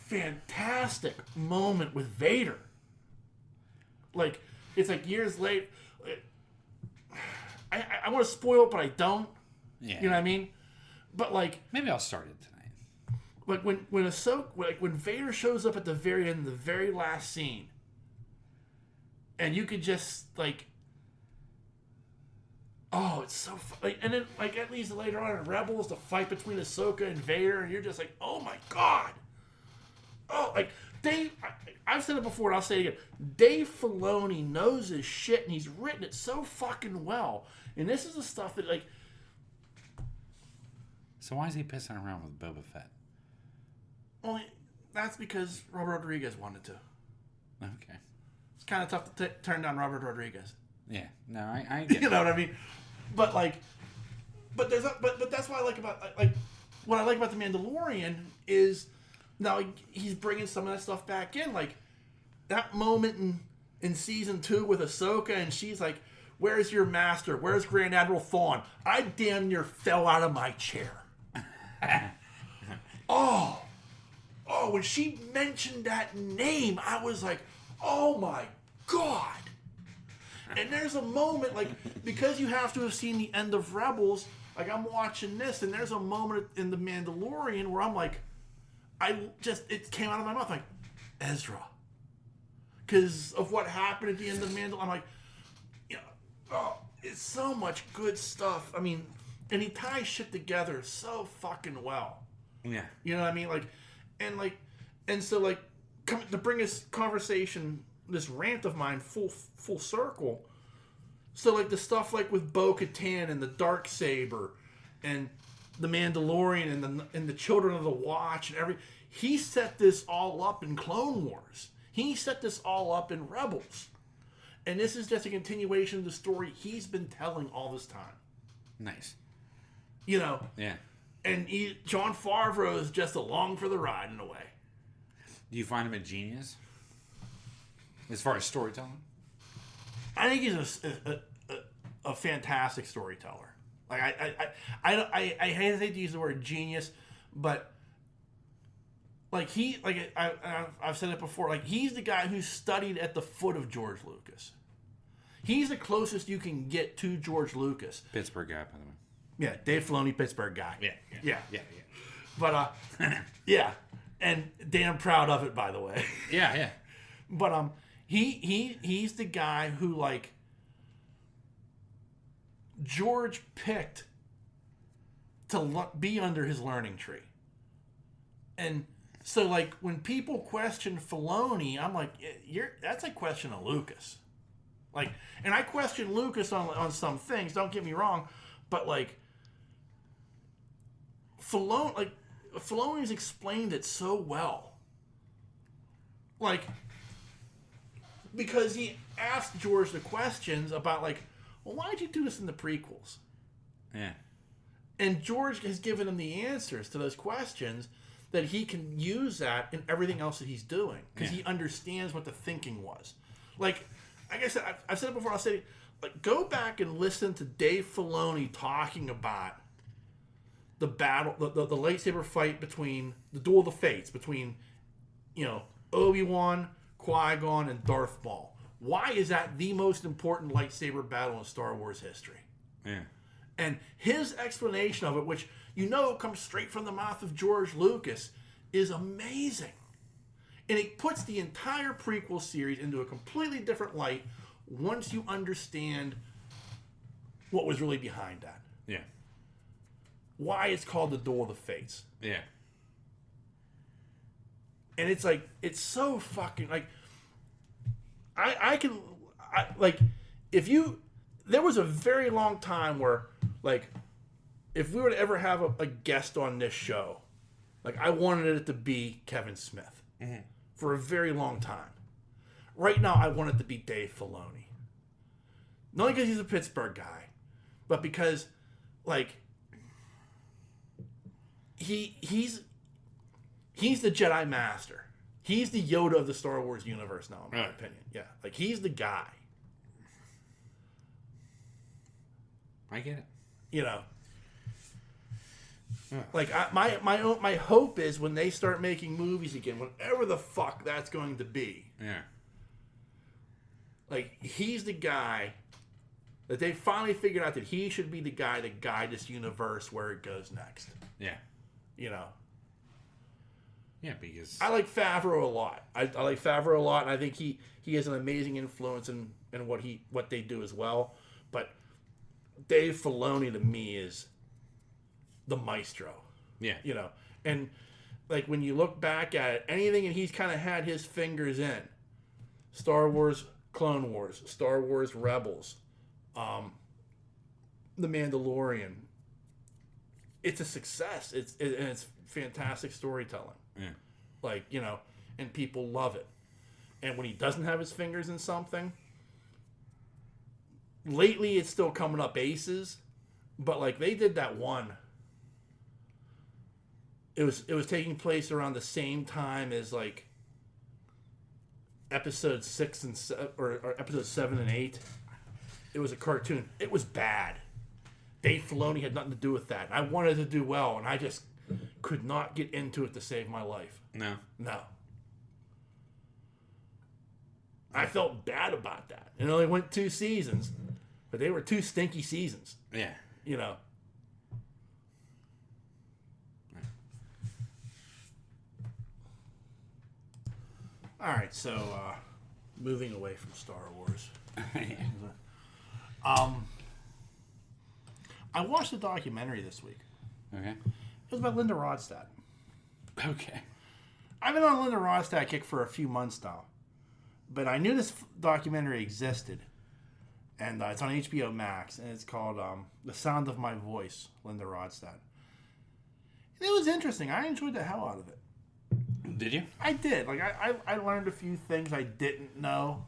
fantastic moment with Vader. Like, it's like years later. I want to spoil it, but I don't. Yeah. You know what I mean? But like, maybe I'll start it tonight. Like when Vader shows up at the very end, the very last scene, and you could just like. Oh, it's so like, and then like at least later on in Rebels, the fight between Ahsoka and Vader, and you're just like, oh my god. Oh, like I've said it before, and I'll say it again. Dave Filoni knows his shit, and he's written it so fucking well. And this is the stuff that like. So why is he pissing around with Boba Fett? Well, that's because Robert Rodriguez wanted to. Okay. It's kind of tough to turn down Robert Rodriguez. Yeah, no, I get you know what I mean, but like, but that's what I like about like what I like about the Mandalorian is now he's bringing some of that stuff back in, like that moment in season 2 with Ahsoka, and she's like, "Where's your master? Where's Grand Admiral Thrawn?" I damn near fell out of my chair. oh, when she mentioned that name, I was like, "Oh my god." And there's a moment, like, because you have to have seen the end of Rebels, like, I'm watching this, and there's a moment in The Mandalorian where I'm like, it came out of my mouth, like, Ezra. Because of what happened at the end of Mandalorian, I'm like, you know, oh, it's so much good stuff. I mean, and he ties shit together so fucking well. Yeah. You know what I mean? And so, to bring this conversation, this rant of mine full circle. So like the stuff like with Bo-Katan and the Darksaber and the Mandalorian and the Children of the Watch and he set this all up in Clone Wars. He set this all up in Rebels. And this is just a continuation of the story he's been telling all this time. Nice. You know? Yeah. And Jon Favreau is just along for the ride in a way. Do you find him a genius? As far as storytelling? I think he's a fantastic storyteller. Like I hesitate to use the word genius, but like I've said it before. Like he's the guy who studied at the foot of George Lucas. He's the closest you can get to George Lucas. Pittsburgh guy, by the way. Yeah, Dave Filoni, Pittsburgh guy. Yeah. But yeah, and damn proud of it, by the way. Yeah. But he's the guy who like George picked to be under his learning tree. And so like when people question Filoni, I'm like, that's a question of Lucas. Like, and I question Lucas on some things, don't get me wrong, but like Filoni's explained it so well. Like, because he asked George the questions about like, well, why'd you do this in the prequels? Yeah. And George has given him the answers to those questions that he can use that in everything else that he's doing. Because he understands what the thinking was. Like I said, I've said it before, I'll say it, like, go back and listen to Dave Filoni talking about the battle, the lightsaber fight between, the Duel of the Fates, between, you know, Obi-Wan, Qui-Gon, and Darth Maul. Why is that the most important lightsaber battle in Star Wars history? Yeah. And his explanation of it, which you know comes straight from the mouth of George Lucas, is amazing. And it puts the entire prequel series into a completely different light once you understand what was really behind that. Yeah. Why it's called the Duel of the Fates. Yeah. And it's like, it's so fucking, like, there was a very long time where, like, if we were to ever have a guest on this show, like, I wanted it to be Kevin Smith for a very long time. Right now, I want it to be Dave Filoni. Not only because he's a Pittsburgh guy, but because, like, he's the Jedi Master. He's the Yoda of the Star Wars universe now, in my opinion. Yeah, like, he's the guy. I get it. You know, like, my hope is when they start making movies again, whatever the fuck that's going to be. Yeah. Like, he's the guy that they finally figured out that he should be the guy to guide this universe where it goes next. Yeah. You know. Yeah, because I like Favreau a lot. I like Favreau a lot, and I think he has an amazing influence in what they do as well. But Dave Filoni to me is the maestro. Yeah. You know, and like when you look back at it, anything that he's kind of had his fingers in, Star Wars, Clone Wars, Star Wars Rebels, The Mandalorian, it's a success. It's fantastic storytelling. Yeah. Like, you know, and people love it. And when he doesn't have his fingers in something, lately it's still coming up aces, but like they did that one. It was taking place around the same time as like episode 6 and 7, or episode 7 and 8. It was a cartoon. It was bad. Dave Filoni had nothing to do with that. I wanted to do well, and I just could not get into it to save my life. No. I felt bad about that. It only went 2 seasons, but they were 2 stinky seasons. Yeah. You know. All right, so moving away from Star Wars. I watched a documentary this week. Okay. It was about Linda Ronstat. Okay. I've been on Linda Ronstat kick for a few months now, but I knew this documentary existed, and it's on HBO Max, and it's called "The Sound of My Voice," Linda Ronstat. And it was interesting. I enjoyed the hell out of it. Did you? I did. Like I learned a few things I didn't know.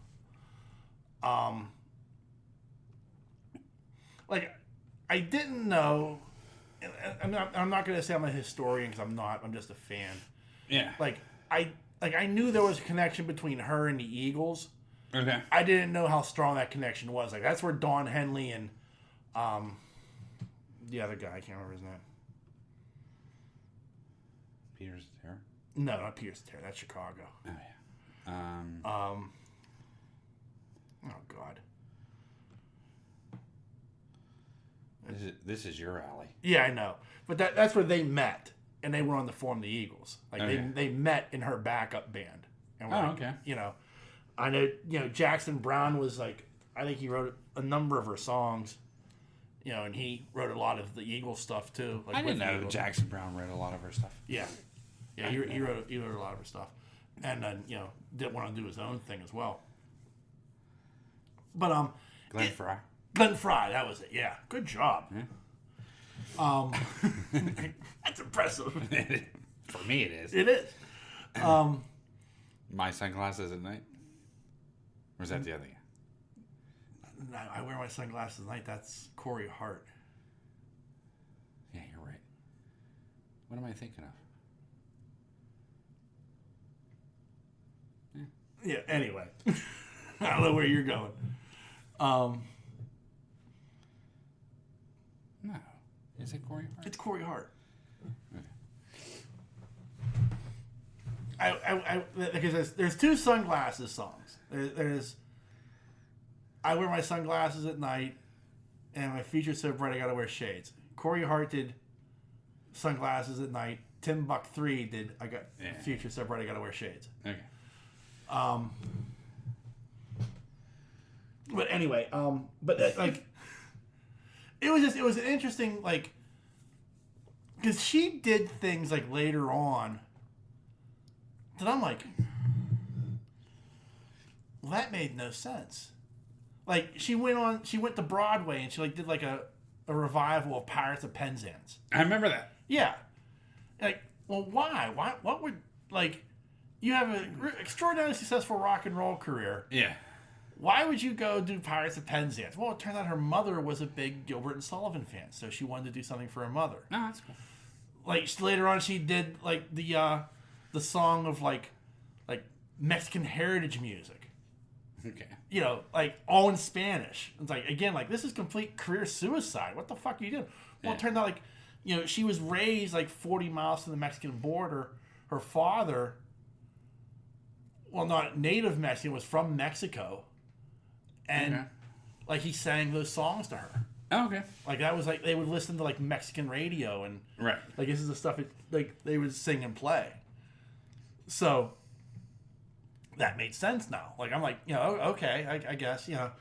Like I didn't know. I'm not going to say I'm a historian because I'm not. I'm just a fan. Yeah. Like I knew there was a connection between her and the Eagles. Okay. I didn't know how strong that connection was. Like that's where Don Henley and the other guy, I can't remember his name. Peter's there? No, not Peter's there. That's Chicago. Oh yeah. Oh God. This is your alley. Yeah, I know. But that's where they met, and they were on to form the Eagles. Like Okay. they met in her backup band. And Okay. You know, I know. You know, Jackson Browne was like, I think he wrote a number of her songs. You know, and he wrote a lot of the Eagles stuff too. Like I didn't with the know Eagles. Jackson Browne wrote a lot of her stuff. Yeah, he wrote a lot of her stuff, and then didn't want to do his own thing as well. But Glenn Fry. Glenn Fry, that was it. Yeah, good job. Yeah. That's impressive. For me, it is. It is. My sunglasses at night? Or is that the other guy? I wear my sunglasses at night. That's Corey Hart. Yeah, you're right. What am I thinking of? Yeah, anyway. I don't know where you're going. No. Is it Corey Hart? It's Corey Hart. Okay. Because there's 2 sunglasses songs. There's I wear my sunglasses at night, and my future's so bright I gotta wear shades. Corey Hart did sunglasses at night. Tim Buck 3 did future so bright I gotta wear shades. Okay. But anyway, like it was an interesting, like, because she did things like later on that I'm like, well, that made no sense. Like, she went to Broadway and she like did like a revival of Pirates of Penzance. I remember that. Yeah. Like, well, why? What would, like, you have an extraordinarily successful rock and roll career. Yeah. Why would you go do Pirates of Penzance? Well, it turned out her mother was a big Gilbert and Sullivan fan, so she wanted to do something for her mother. No, that's cool. Like, later on, she did, like, the song of, like Mexican heritage music. Okay. You know, like, all in Spanish. It's like, again, like, this is complete career suicide. What the fuck are you doing? Well, It turned out, like, you know, she was raised, like, 40 miles from the Mexican border. Her father, well, not native Mexican, was from Mexico. And, like, he sang those songs to her. Oh, okay. Like, that was, like, they would listen to, like, Mexican radio. And, right. like, this is the stuff, like, they would sing and play. So, that made sense now. Like, I'm like, you know, okay, I guess, you know.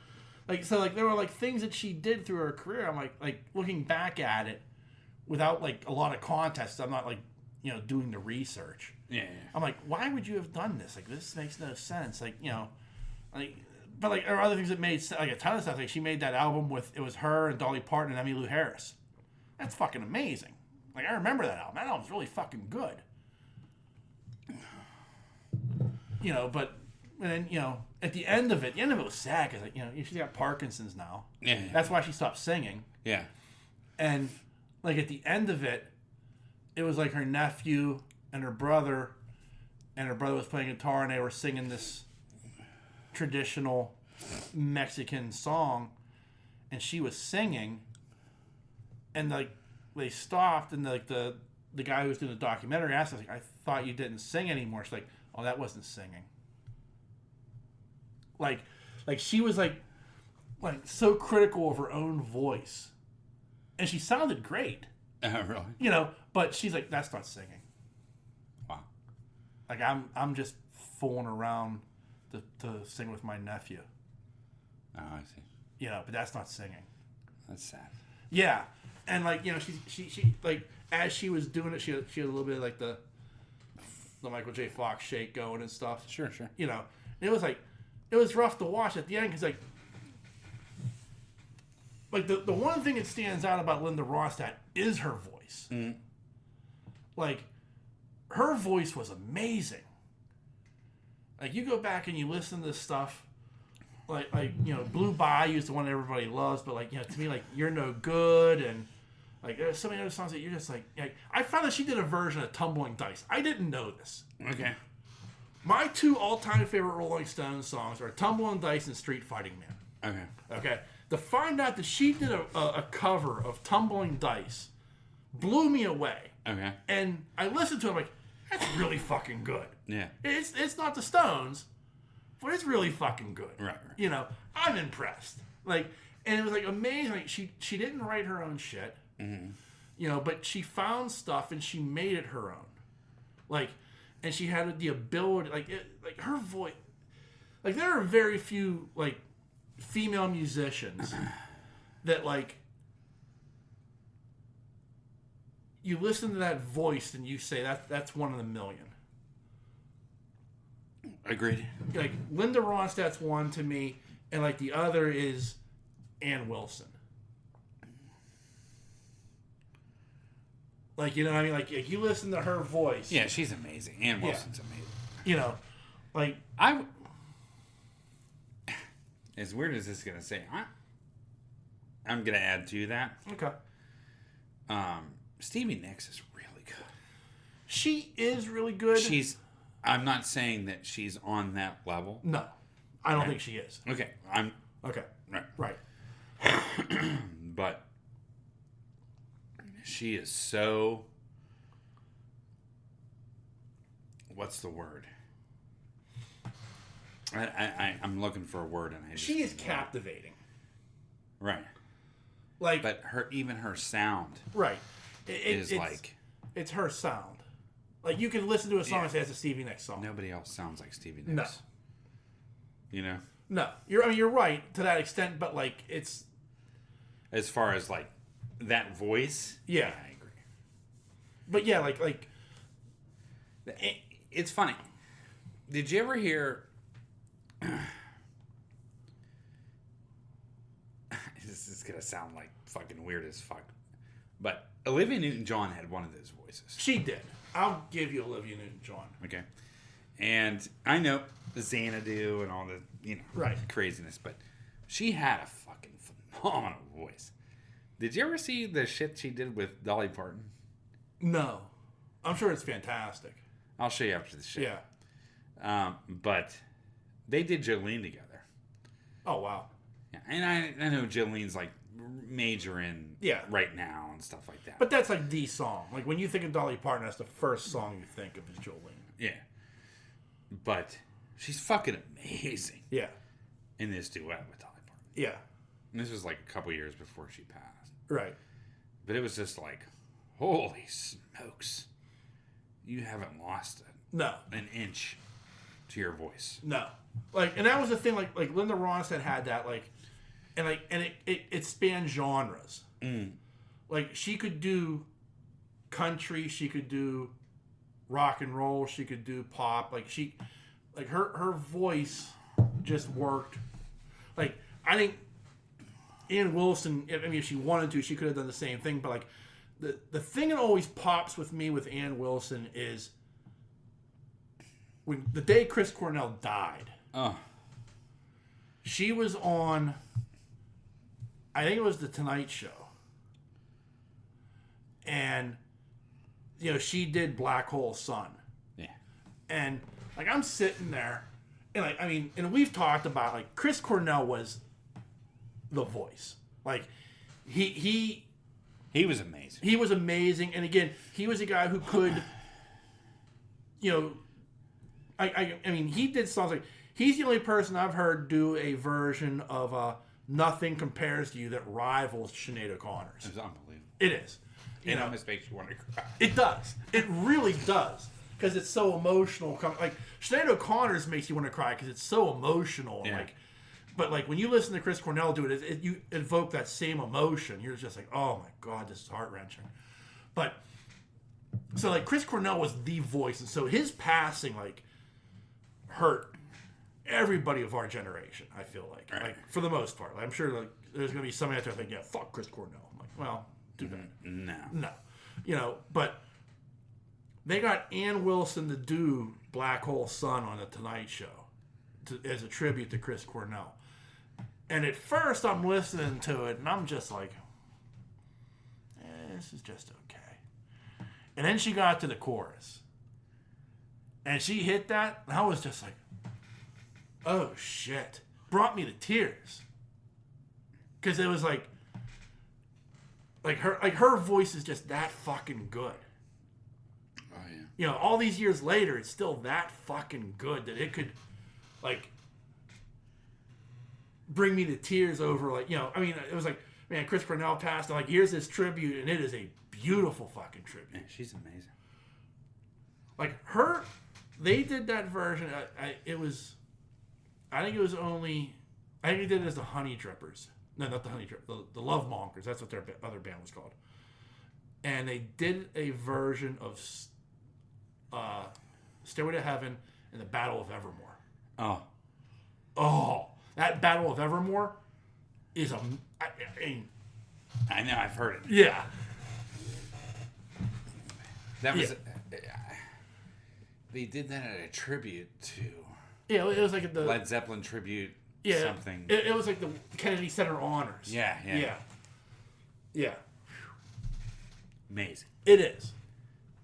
Like, so, like, there were, like, things that she did through her career. I'm like, looking back at it without, like, a lot of context, I'm not, like, you know, doing the research. Yeah. I'm like, why would you have done this? Like, this makes no sense. Like, you know, like, but, like, there are other things that made sense. Like, a ton of stuff. Like, she made that album with, it was her and Dolly Parton and Emmylou Harris. That's fucking amazing. Like, I remember that album. That album's really fucking good. You know, but, and then, you know, at the end of it was sad because, like, you know, she's got Parkinson's now. Yeah. That's why she stopped singing. Yeah. And, like, at the end of it, it was like her nephew and her brother was playing guitar and they were singing this traditional Mexican song and she was singing and, like, they stopped and, like, the guy who was doing the documentary asked us, like, I thought you didn't sing anymore. She's like, oh, that wasn't singing. Like she was like so critical of her own voice. And she sounded great. Really? You know, but she's like, that's not singing. Wow. Like, I'm just fooling around to sing with my nephew. Oh, I see. You know, but that's not singing. That's sad. Yeah. And, like, you know, she like, as she was doing it, she had a little bit of, like, the Michael J. Fox shake going and stuff. Sure. You know, it was, like, it was rough to watch at the end because, like the one thing that stands out about Linda Ronstat is her voice. Mm. Like, her voice was amazing. Like, you go back and you listen to this stuff, like you know, Blue Bayou is the one that everybody loves, but, like, you know, to me, like, You're No Good and, like, there's so many other songs that you're just like I found that she did a version of Tumbling Dice. I didn't know this. Okay. My two all-time favorite Rolling Stones songs are Tumbling Dice and Street Fighting Man. Okay. To find out that she did a cover of Tumbling Dice blew me away. Okay. And I listened to it, I'm like, that's really fucking good. Yeah. It's not the Stones, but it's really fucking good. Right. You know, I'm impressed. Like, and it was, like, amazing. Like, she didn't write her own shit. Mm-hmm. You know, but she found stuff and she made it her own. Like, and she had the ability, like her voice. Like, there are very few, like, female musicians that, like, you listen to that voice and you say that's one in a million. Agreed. Like, Linda Ronstat's one to me, and, like, the other is Ann Wilson. Like, you know what I mean? Like, you listen to her voice. Yeah, she's amazing. Ann Wilson's amazing. You know, like, as weird as this is gonna say, I'm gonna add to that. Okay. Stevie Nicks is really good. She is really good. I'm not saying that she's on that level. No, I don't think she is. Okay, Okay. Right. But she is so. What's the word? I'm looking for a word, and she is captivating. Right. Like, but even her sound. Right. It's her sound. Like, you can listen to a song and say it's a Stevie Nicks song. Nobody else sounds like Stevie Nicks. No. You know? No. You're right to that extent, but, like, it's... As far as, like, that voice? Yeah. I agree. But, yeah, like... It's funny. Did you ever hear... this is gonna sound like fucking weird as fuck, but Olivia Newton-John had one of those voices. She did. I'll give you Olivia Newton-John. Okay. And I know the Xanadu and all the, right, craziness, but she had a fucking phenomenal voice. Did you ever see the shit she did with Dolly Parton? No. I'm sure it's fantastic. I'll show you after the show. Yeah. But they did Jolene together. Oh, wow. Yeah. And I know Jolene's like major in right now and stuff like that. But that's like the song. Like when you think of Dolly Parton, that's the first song you think of is Jolene. Yeah. But she's fucking amazing. Yeah. In this duet with Dolly Parton. Yeah. And this was like a couple years before she passed. Right. But it was just like, holy smokes. You haven't lost an inch to your voice. No. Like, and that was the thing, like Linda Ronstat had that, and it spanned genres. Mm. Like, she could do country, she could do rock and roll, she could do pop. Like, her voice just worked. Like, I think Ann Wilson, I mean, if she wanted to, she could have done the same thing. But, like, the thing that always pops with me with Ann Wilson is when the day Chris Cornell died. Oh. She was on, I think it was The Tonight Show. And, she did Black Hole Sun. Yeah. And, like, I'm sitting there, and, like, I mean, and we've talked about, like, Chris Cornell was the voice. Like, he was amazing. He was amazing. And, again, he was a guy who could, I mean, he did songs like, he's the only person I've heard do a version of Nothing Compares to You that rivals Sinead O'Connor's. It's unbelievable. It is. It almost makes you want to cry. It does. It really does. Because it's so emotional. Like, Sinead O'Connor's makes you want to cry because it's so emotional. Yeah. But, like, when you listen to Chris Cornell do it, you evoke that same emotion. You're just like, oh, my God, this is heart-wrenching. But, so, like, Chris Cornell was the voice. And so his passing, like, hurt everybody of our generation, I feel like. Right. Like, for the most part. Like, I'm sure, like, there's going to be somebody out there thinking, yeah, fuck Chris Cornell. I'm like, well, do that. No. But they got Ann Wilson to do Black Hole Sun on The Tonight Show as a tribute to Chris Cornell. And at first, I'm listening to it, and I'm just like, this is just okay. And then she got to the chorus. And she hit that, and I was just like, oh, shit. Brought me to tears. Because it was like her voice is just that fucking good. Oh, yeah. All these years later, it's still that fucking good that it could, like, bring me to tears over, like, I mean, it was like, man, Chris Cornell passed, and like, here's this tribute, and it is a beautiful fucking tribute. Man, she's amazing. Like, they did that version, I think it was only, I think they did it as the Honey Drippers. No, not the Honey Drippers, the Love Mongers, that's what their other band was called. And they did a version of Stairway to Heaven and the Battle of Evermore. Oh, that Battle of Evermore is I know, I've heard it. Yeah. That was... They did that at a tribute to... Yeah, it was like the... Led Zeppelin tribute something. It was like the Kennedy Center Honors. Yeah. Yeah. Amazing. It is.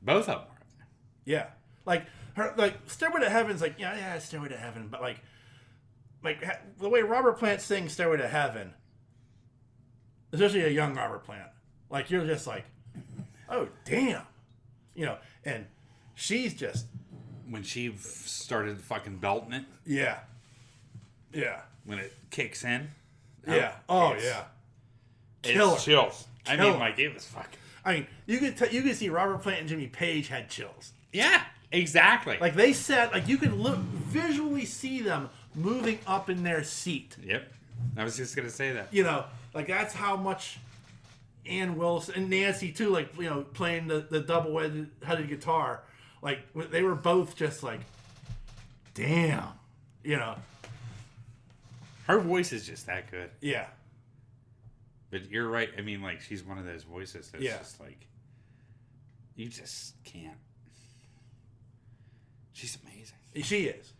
Both of them are up there. Yeah. Like Stairway to Heaven's like, yeah, Stairway to Heaven, but like the way Robert Plant sings Stairway to Heaven, especially a young Robert Plant, like, you're just like, oh, damn. And she's just... When she started fucking belting it. Yeah. When it kicks in. Yeah. Yeah. It's chills. I mean, like, it was fucking... I mean, you could see Robert Plant and Jimmy Page had chills. Yeah, exactly. Like, they sat, like, you could visually see them moving up in their seat. Yep. I was just going to say that. Like, that's how much Ann Wilson and Nancy, too, like, playing the double-headed guitar. Like, they were both just like, damn. Her voice is just that good. Yeah. But you're right. I mean, like, she's one of those voices that's Yeah. just like, you just can't. She's amazing. She is.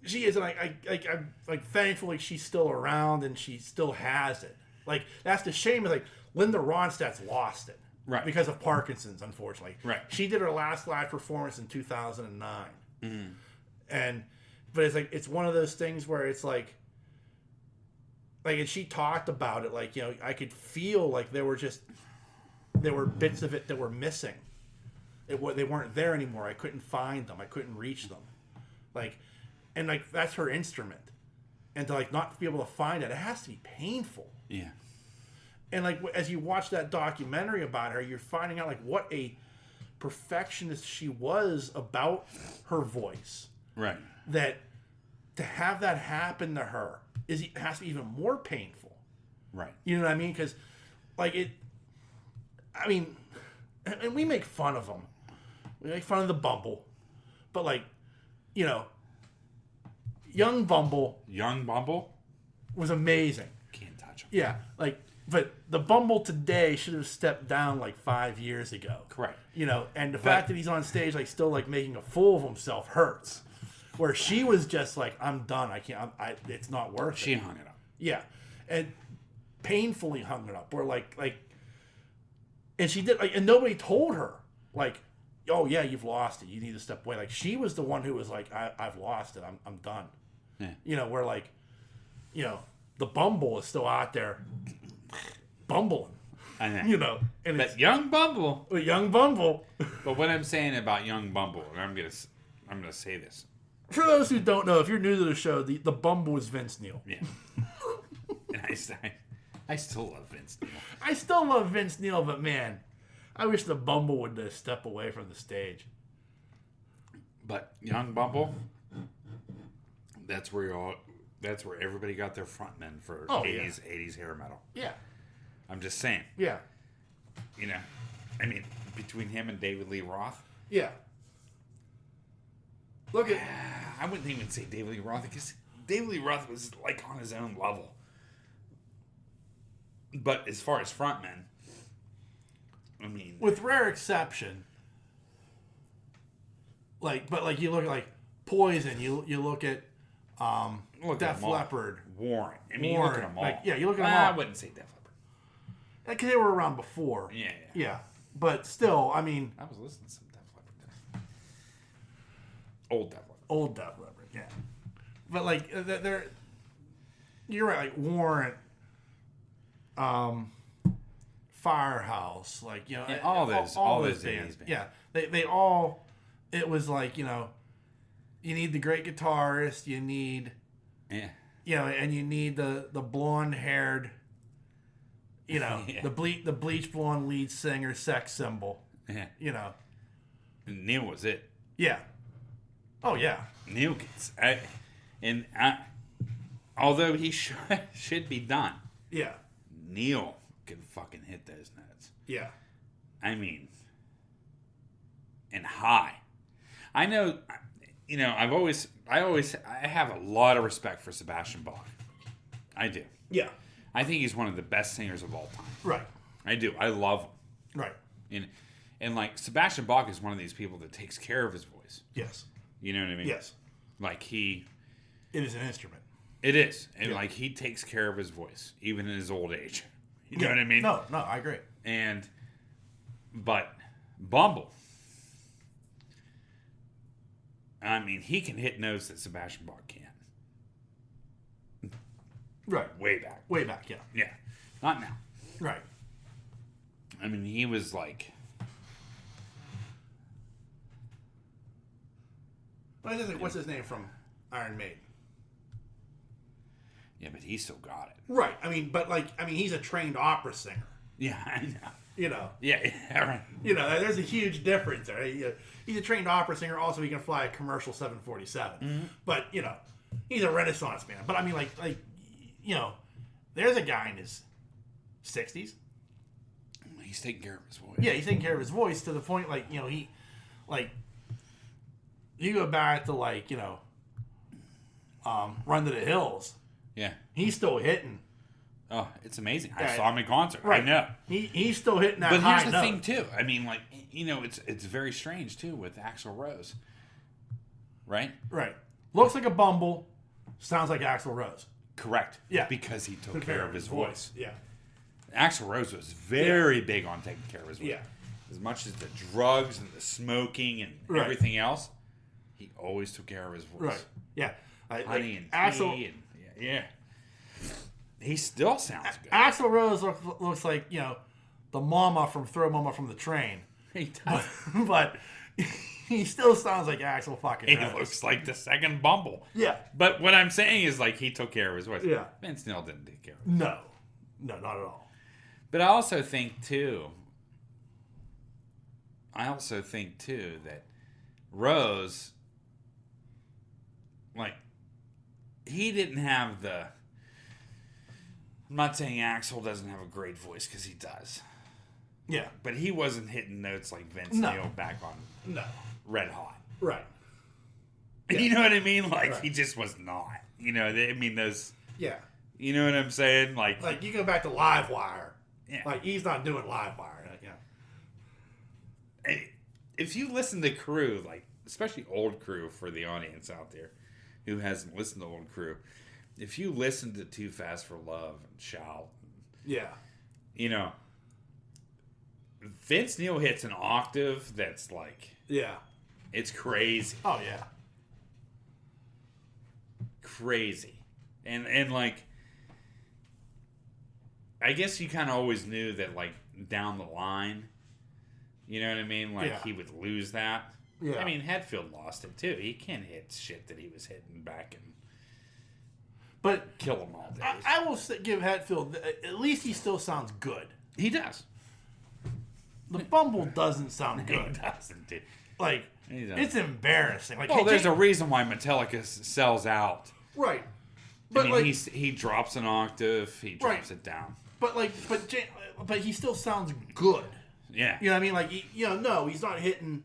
She is, and I'm like thankfully she's still around and she still has it. Like, that's the shame. Is like Linda Ronstat's lost it, Right. Because of Parkinson's, unfortunately. Right. She did her last live performance in 2009, Mm-hmm. but it's like it's one of those things where it's like, and she talked about it, like, I could feel like there were bits of it that were missing. They weren't there anymore. I couldn't find them. I couldn't reach them, and that's her instrument, and to not be able to find it has to be painful. Yeah. And as you watch that documentary about her, you're finding out what a perfectionist she was about her voice. Right. That to have that happen to her has to be even more painful. Right. You know what I mean? Because and we make fun of them. We make fun of the Bumble, but young Bumble was amazing. Can't touch him. Yeah, but the Bumble today should have stepped down 5 years ago. Correct. And the fact that he's on stage still making a fool of himself hurts. Where she was just I'm done. I can't. It's not worth it. She hung it up. Yeah, and painfully hung it up. Where and she did. And nobody told her oh yeah, you've lost it. You need to step away. She was the one who was I've lost it. I'm done. Yeah. Where the Bumble is still out there bumbling. I know. And but young Bumble. Young Bumble. But what I'm saying about young Bumble, and I'm gonna say this. For those who don't know, if you're new to the show, the Bumble is Vince Neil. Yeah. And I still love Vince Neil. I still love Vince Neil, but man, I wish the Bumble would step away from the stage. But young Bumble, that's where everybody got their frontmen for 80s hair metal. Yeah. I'm just saying. Yeah. Between him and David Lee Roth. Yeah. Look at. I wouldn't even say David Lee Roth because David Lee Roth was on his own level. But as far as frontmen, with rare exception, you look at Poison, you look at Def Leppard, Warren. You look at them all. You look at them all. I wouldn't say Def Leppard because they were around before. Yeah. But still, I was listening to some Def Leppard. Old Def Leppard, yeah. But they're, you're right. Warrant, Firehouse, all those bands. Yeah, they all. It was you need the great guitarist. You need, and you need the blonde haired. The bleach blonde lead singer, sex symbol. Yeah. Neil was it. Yeah. Oh yeah. Neil gets, although he should be done. Yeah. Neil can fucking hit those notes. Yeah. And high. I know. I have a lot of respect for Sebastian Bach. I do. Yeah. I think he's one of the best singers of all time. Right. I do. I love him. Right. And Sebastian Bach is one of these people that takes care of his voice. Yes. You know what I mean? Yes. It is an instrument. It is. And he takes care of his voice, even in his old age. You know what I mean? No, I agree. But Bumble, he can hit notes that Sebastian Bach can't. Right. Way back, yeah. Yeah. Not now. Right. He was what's his name from Iron Maiden? Yeah, but he still got it. Right. He's a trained opera singer. Yeah, I know. Yeah, right. There's a huge difference there. He's a trained opera singer. Also, he can fly a commercial 747. Mm-hmm. But, he's a Renaissance man. But, there's a guy in his 60s. He's taking care of his voice. Yeah, he's taking care of his voice to the point, you go back to, Run to the Hills. Yeah. He's still hitting. Oh, it's amazing. I Yeah. saw him in concert. Right. I know. He's still hitting that But high here's the note. thing, too. I mean, like, you know, it's very strange, too, with Axl Rose. Right? Right. Looks like a Bumble. Sounds like Axl Rose. Correct. Yeah. Because he took care of his voice. Yeah. Axl Rose was very big on taking care of his voice. Yeah. As much as the drugs and the smoking and everything else, he always took care of his voice. Right. Yeah. Honey and Axl, tea and yeah. He still sounds good. Axl Rose looks like, you know, the mama from Throw Mama from the Train. He does. But he still sounds like Axl fucking He Rose. looks like the second Bumble. Yeah. But what I'm saying is, like, he took care of his voice. Yeah. Vince Neil didn't take care of it. No. No, not at all. But I also think, too, that Rose, like, he didn't have the... I'm not saying Axl doesn't have a great voice, because he does. Yeah. But he wasn't hitting notes like Vince No. Neil back on No. Red Hot. Right. You know what I mean? Like, Right. he just was not. You know, I mean, those... Yeah. You know what I'm saying? Like you go back to Livewire. yeah. Like, he's not doing Livewire. Yeah. And if you listen to Crew, like, especially old Crew for the audience out there who hasn't listened to old Crew, if you listen to Too Fast for Love and Shout, Yeah. you know, Vince Neil hits an octave that's like, Yeah. it's crazy. Oh, yeah. Crazy. And like, I guess you kind of always knew that, like, down the line, you know what I mean? Like, he would lose that. Yeah. I mean, Hetfield lost it, too. He can't hit shit that he was hitting back and But kill them all day. I will give Hetfield, at least he still sounds good. He does. The Bumble doesn't sound He good. doesn't, dude. Like, He doesn't. it's embarrassing. Like, Well, there's a reason why Metallica sells out. Right. But, I mean, like, he drops an octave, he drops it down. but he still sounds good. Yeah. You know what I mean? Like, no, he's not hitting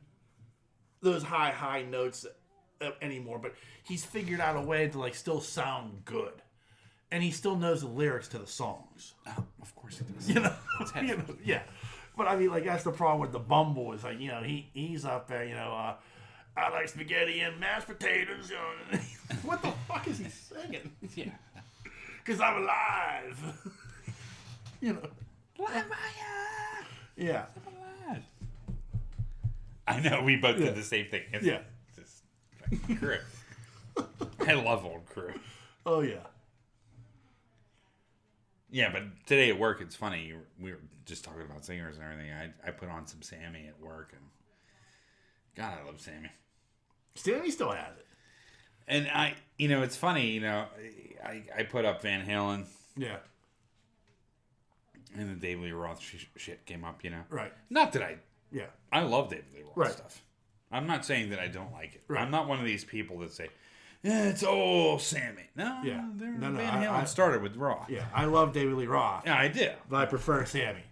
those high notes anymore, but he's figured out a way to, like, still sound good. And he still knows the lyrics to the songs. Oh, of course he does. You know? It's You know? Hetfield. Yeah. But, I mean, like, that's the problem with the Bumble is, like, you know, he's up there, you know, I like spaghetti and mashed potatoes. You know? What the fuck is he singing? Yeah. Because I'm alive. You know? Live fire! Yeah. Alive. I know, we both did the same thing. It's Yeah. just like, Crew. I love old Crew. Oh, yeah. Yeah, but today at work, it's funny. We were just talking about singers and everything. I put on some Sammy at work, and God, I love Sammy. Stanley still has it. And it's funny, I put up Van Halen, Yeah. and the David Lee Roth shit came up, Right. Not that Yeah. I love David Lee Roth Right. stuff. I'm not saying that I don't like it. Right. I'm not one of these people that say, yeah, it's all Sammy. No, Yeah. No, Van Halen I started with Roth. Yeah. I love David Lee Roth. Yeah, I did. But I prefer Sammy.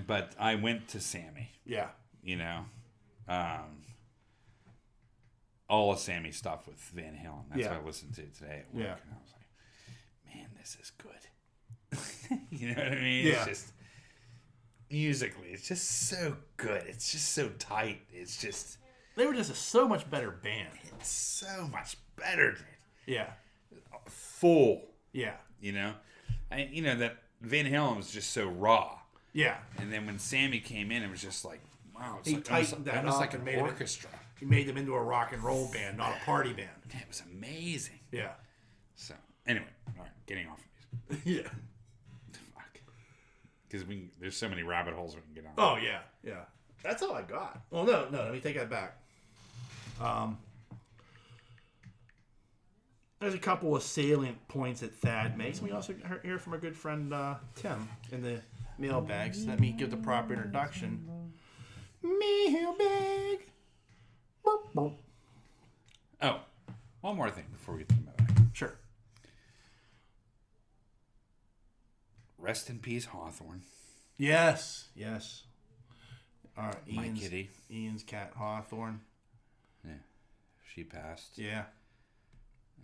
But I went to Sammy, Yeah. all of Sammy's stuff with Van Halen. That's Yeah. what I listened to today at work. Yeah. And I was like, man, this is good. You know what I mean? Yeah. It's just, musically, it's just so good. It's just so tight. It's just, They were just a so much better band. it's so much better, dude. Yeah. Full, Yeah. that Van Halen was just so raw. Yeah. And then when Sammy came in, it was just like, wow, it's He like, tightened that almost up like and an made it- orchestra. He made them into a rock and roll band, not a party band. Yeah, it was amazing. Yeah. So, anyway, all right, getting off of Yeah. these. Fuck. Because there's so many rabbit holes we can get on. Oh, yeah. Yeah. That's all I got. Well, no, let me take that back. There's a couple of salient points that Thad makes. We also hear from our good friend Tim in the mailbag. So let me give the proper introduction. Mailbag. Boop, boop. Oh, one more thing before we get to the mailbag. Sure. Rest in peace, Hawthorne. Yes. All right, My kitty. Ian's cat Hawthorne. Yeah, she passed. Yeah.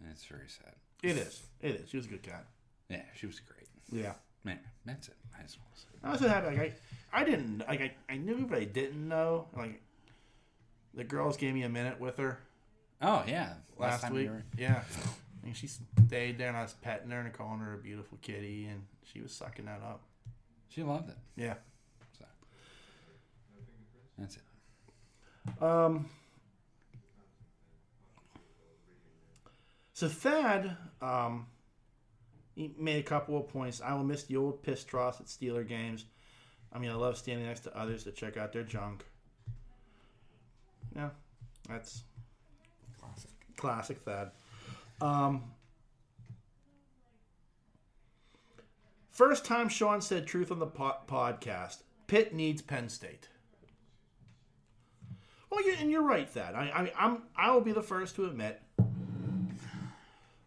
And it's very sad. It is. She was a good cat. Yeah, she was great. Yeah. Man, that's it. I just want to say. I was so happy. Like, I didn't, like, I knew, but I didn't know. Like, the girls gave me a minute with her. Oh, yeah. Last week. Yeah. And she stayed there, and I was petting her and calling her a beautiful kitty, and she was sucking that up. She loved it. Yeah. So, that's it. So Thad, he made a couple of points. I will miss the old piss troughs at Steeler games. I mean, I love standing next to others to check out their junk. Yeah, that's classic Thad. First time Sean said truth on the podcast. Pitt needs Penn State. Well, and you're right, Thad. I will be the first to admit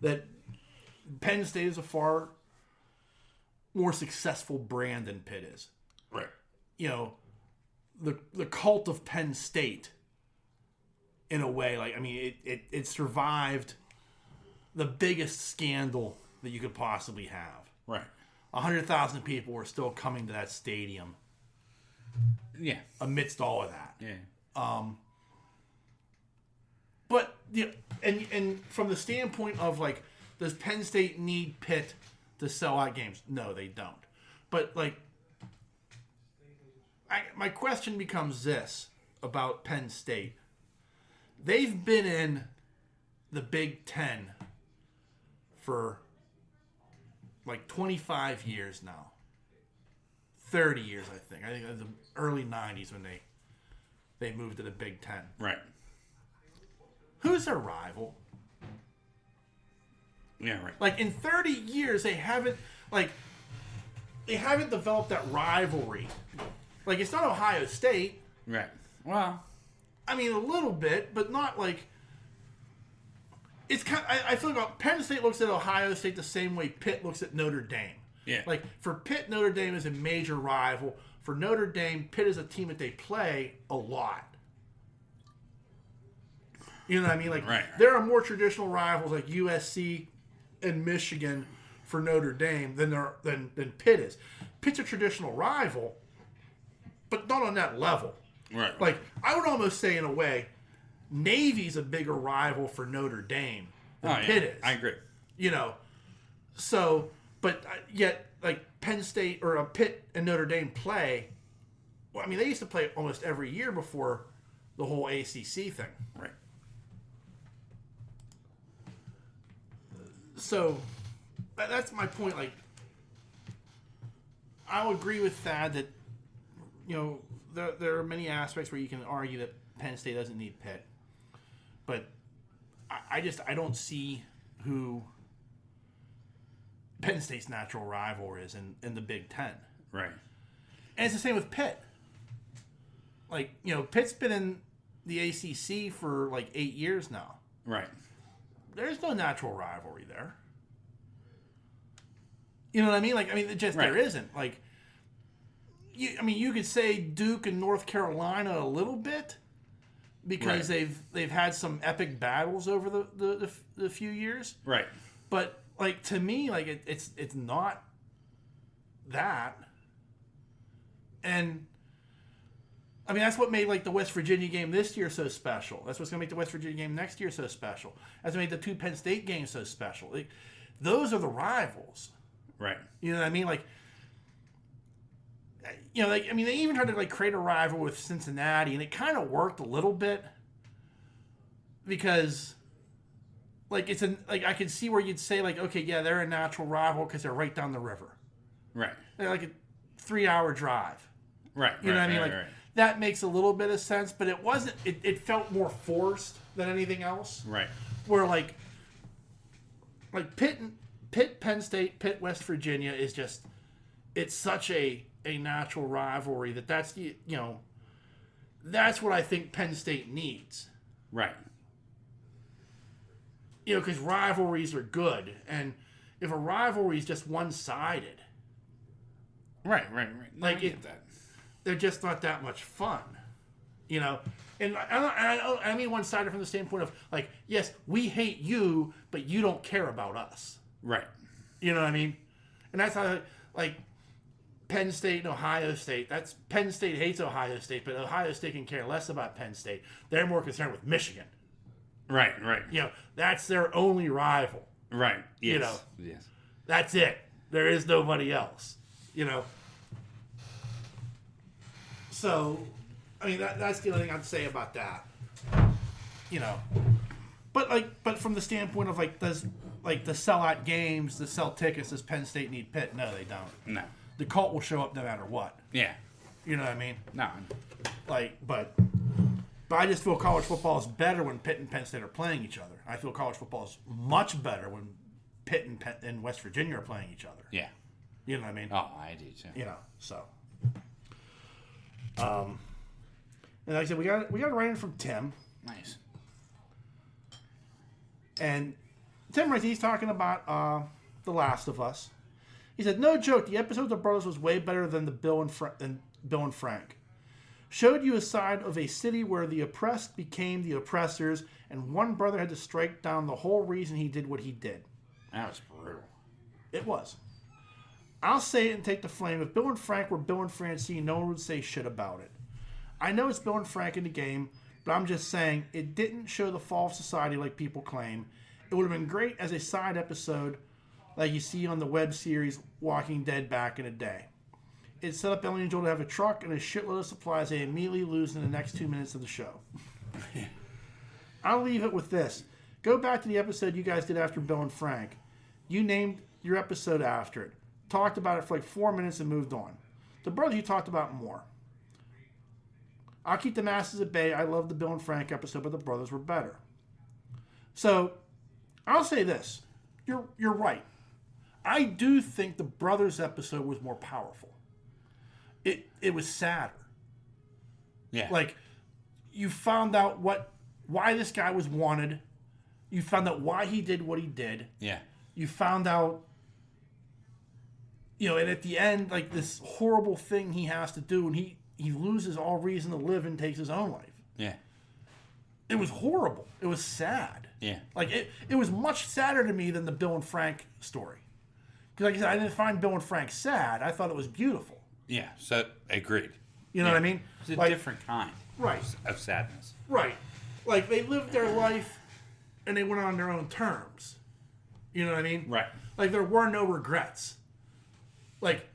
that Penn State is a far more successful brand than Pitt is. Right. You know, the cult of Penn State, in a way, like, I mean, it survived the biggest scandal that you could possibly have. Right. 100,000 people were still coming to that stadium. Yeah. Amidst all of that. Yeah. But and from the standpoint of, like, does Penn State need Pitt to sell out games? No, they don't. But, like, my question becomes this about Penn State. They've been in the Big Ten for like 25 years now. 30 years, I think. I think it was the early 90s when they moved to the Big Ten. Right. Who's their rival? Yeah, right. Like, in 30 years, they haven't developed that rivalry. Like, it's not Ohio State. Right. Well, I mean, a little bit, but not like... It's kind of, I feel like Penn State looks at Ohio State the same way Pitt looks at Notre Dame. yeah. Like, for Pitt, Notre Dame is a major rival. For Notre Dame, Pitt is a team that they play a lot. You know what I mean? Like, right. There are more traditional rivals like USC and Michigan for Notre Dame than Pitt is. Pitt's a traditional rival, but not on that level. Right. Like, I would almost say, in a way, Navy's a bigger rival for Notre Dame than Pitt is. I agree. You know, so, but yet, like, Penn State or Pitt and Notre Dame play. Well, I mean, they used to play almost every year before the whole ACC thing. Right. So, that's my point. Like, I'll agree with Thad that, you know, there are many aspects where you can argue that Penn State doesn't need Pitt. But I don't see who Penn State's natural rival is in the Big Ten. Right. And it's the same with Pitt. Like, you know, Pitt's been in the ACC for like 8 years now. Right. There's no natural rivalry there. You know what I mean? Like, I mean, there isn't. Like, you could say Duke and North Carolina a little bit because they've had some epic battles over the few years. Right. But, like, to me, like, it's not that. And I mean, that's what made, like, the West Virginia game this year so special. That's what's going to make the West Virginia game next year so special. That's what made the two Penn State games so special. Like, those are the rivals. Right. You know what I mean? Like, you know, like, I mean, they even tried to, like, create a rival with Cincinnati, and it kind of worked a little bit because, like, I could see where you'd say, like, okay, yeah, they're a natural rival because they're right down the river. Right. They're like a 3-hour drive. Right. You know what I mean? Right, Like, that makes a little bit of sense, but it wasn't. It felt more forced than anything else. Right. Where like Pitt, Penn State, Pitt, West Virginia is just, it's such a natural rivalry that's that's what I think Penn State needs. Right. You know, because rivalries are good, and if a rivalry is just one-sided, right. Like, they're just not that much fun, you know. And I mean one-sided from the standpoint of, like, yes, we hate you, but you don't care about us. Right. You know what I mean? And that's how, like, Penn State and Ohio State. That's Penn State hates Ohio State, but Ohio State can care less about Penn State. They're more concerned with Michigan. Right. That's their only rival. Right. Yes. Yes. That's it. There is nobody else. So, I mean, that's the only thing I'd say about that. But from the standpoint of does the sellout games, the sell tickets, does Penn State need Pitt? No, they don't. No. The cult will show up no matter what. Yeah. You know what I mean? No. But I just feel college football is better when Pitt and Penn State are playing each other. I feel college football is much better when Pitt and West Virginia are playing each other. Yeah. You know what I mean? Oh, I do too. So. And like I said, we got a write-in from Tim. Nice. And Tim writes, he's talking about The Last of Us. He said, no joke, the episode of The Brothers was way better than Bill and Frank. Showed you a side of a city where the oppressed became the oppressors, and one brother had to strike down the whole reason he did what he did. That was brutal. It was. I'll say it and take the flame. If Bill and Frank were Bill and Francine, no one would say shit about it. I know it's Bill and Frank in the game, but I'm just saying it didn't show the fall of society like people claim. It would have been great as a side episode like you see on the web series Walking Dead back in the day. It set up Ellie and Joel to have a truck and a shitload of supplies they immediately lose in the next 2 minutes of the show. I'll leave it with this. Go back to the episode you guys did after Bill and Frank. You named your episode after it. Talked about it for 4 minutes and moved on. The brothers you talked about more. I'll keep the masses at bay. I love the Bill and Frank episode, but the brothers were better. So, I'll say this. You're right. I do think the brothers episode was more powerful. It was sadder. Yeah. You found out why this guy was wanted. You found out why he did what he did. Yeah. You found out, and at the end, this horrible thing he has to do, and he loses all reason to live and takes his own life. Yeah. It was horrible. It was sad. Yeah. It was much sadder to me than the Bill and Frank story. Because like I said, I didn't find Bill and Frank sad. I thought it was beautiful. Yeah, so agreed. You know what I mean? It's a different kind of sadness. Right. They lived their life and they went on their own terms. You know what I mean? Right. There were no regrets.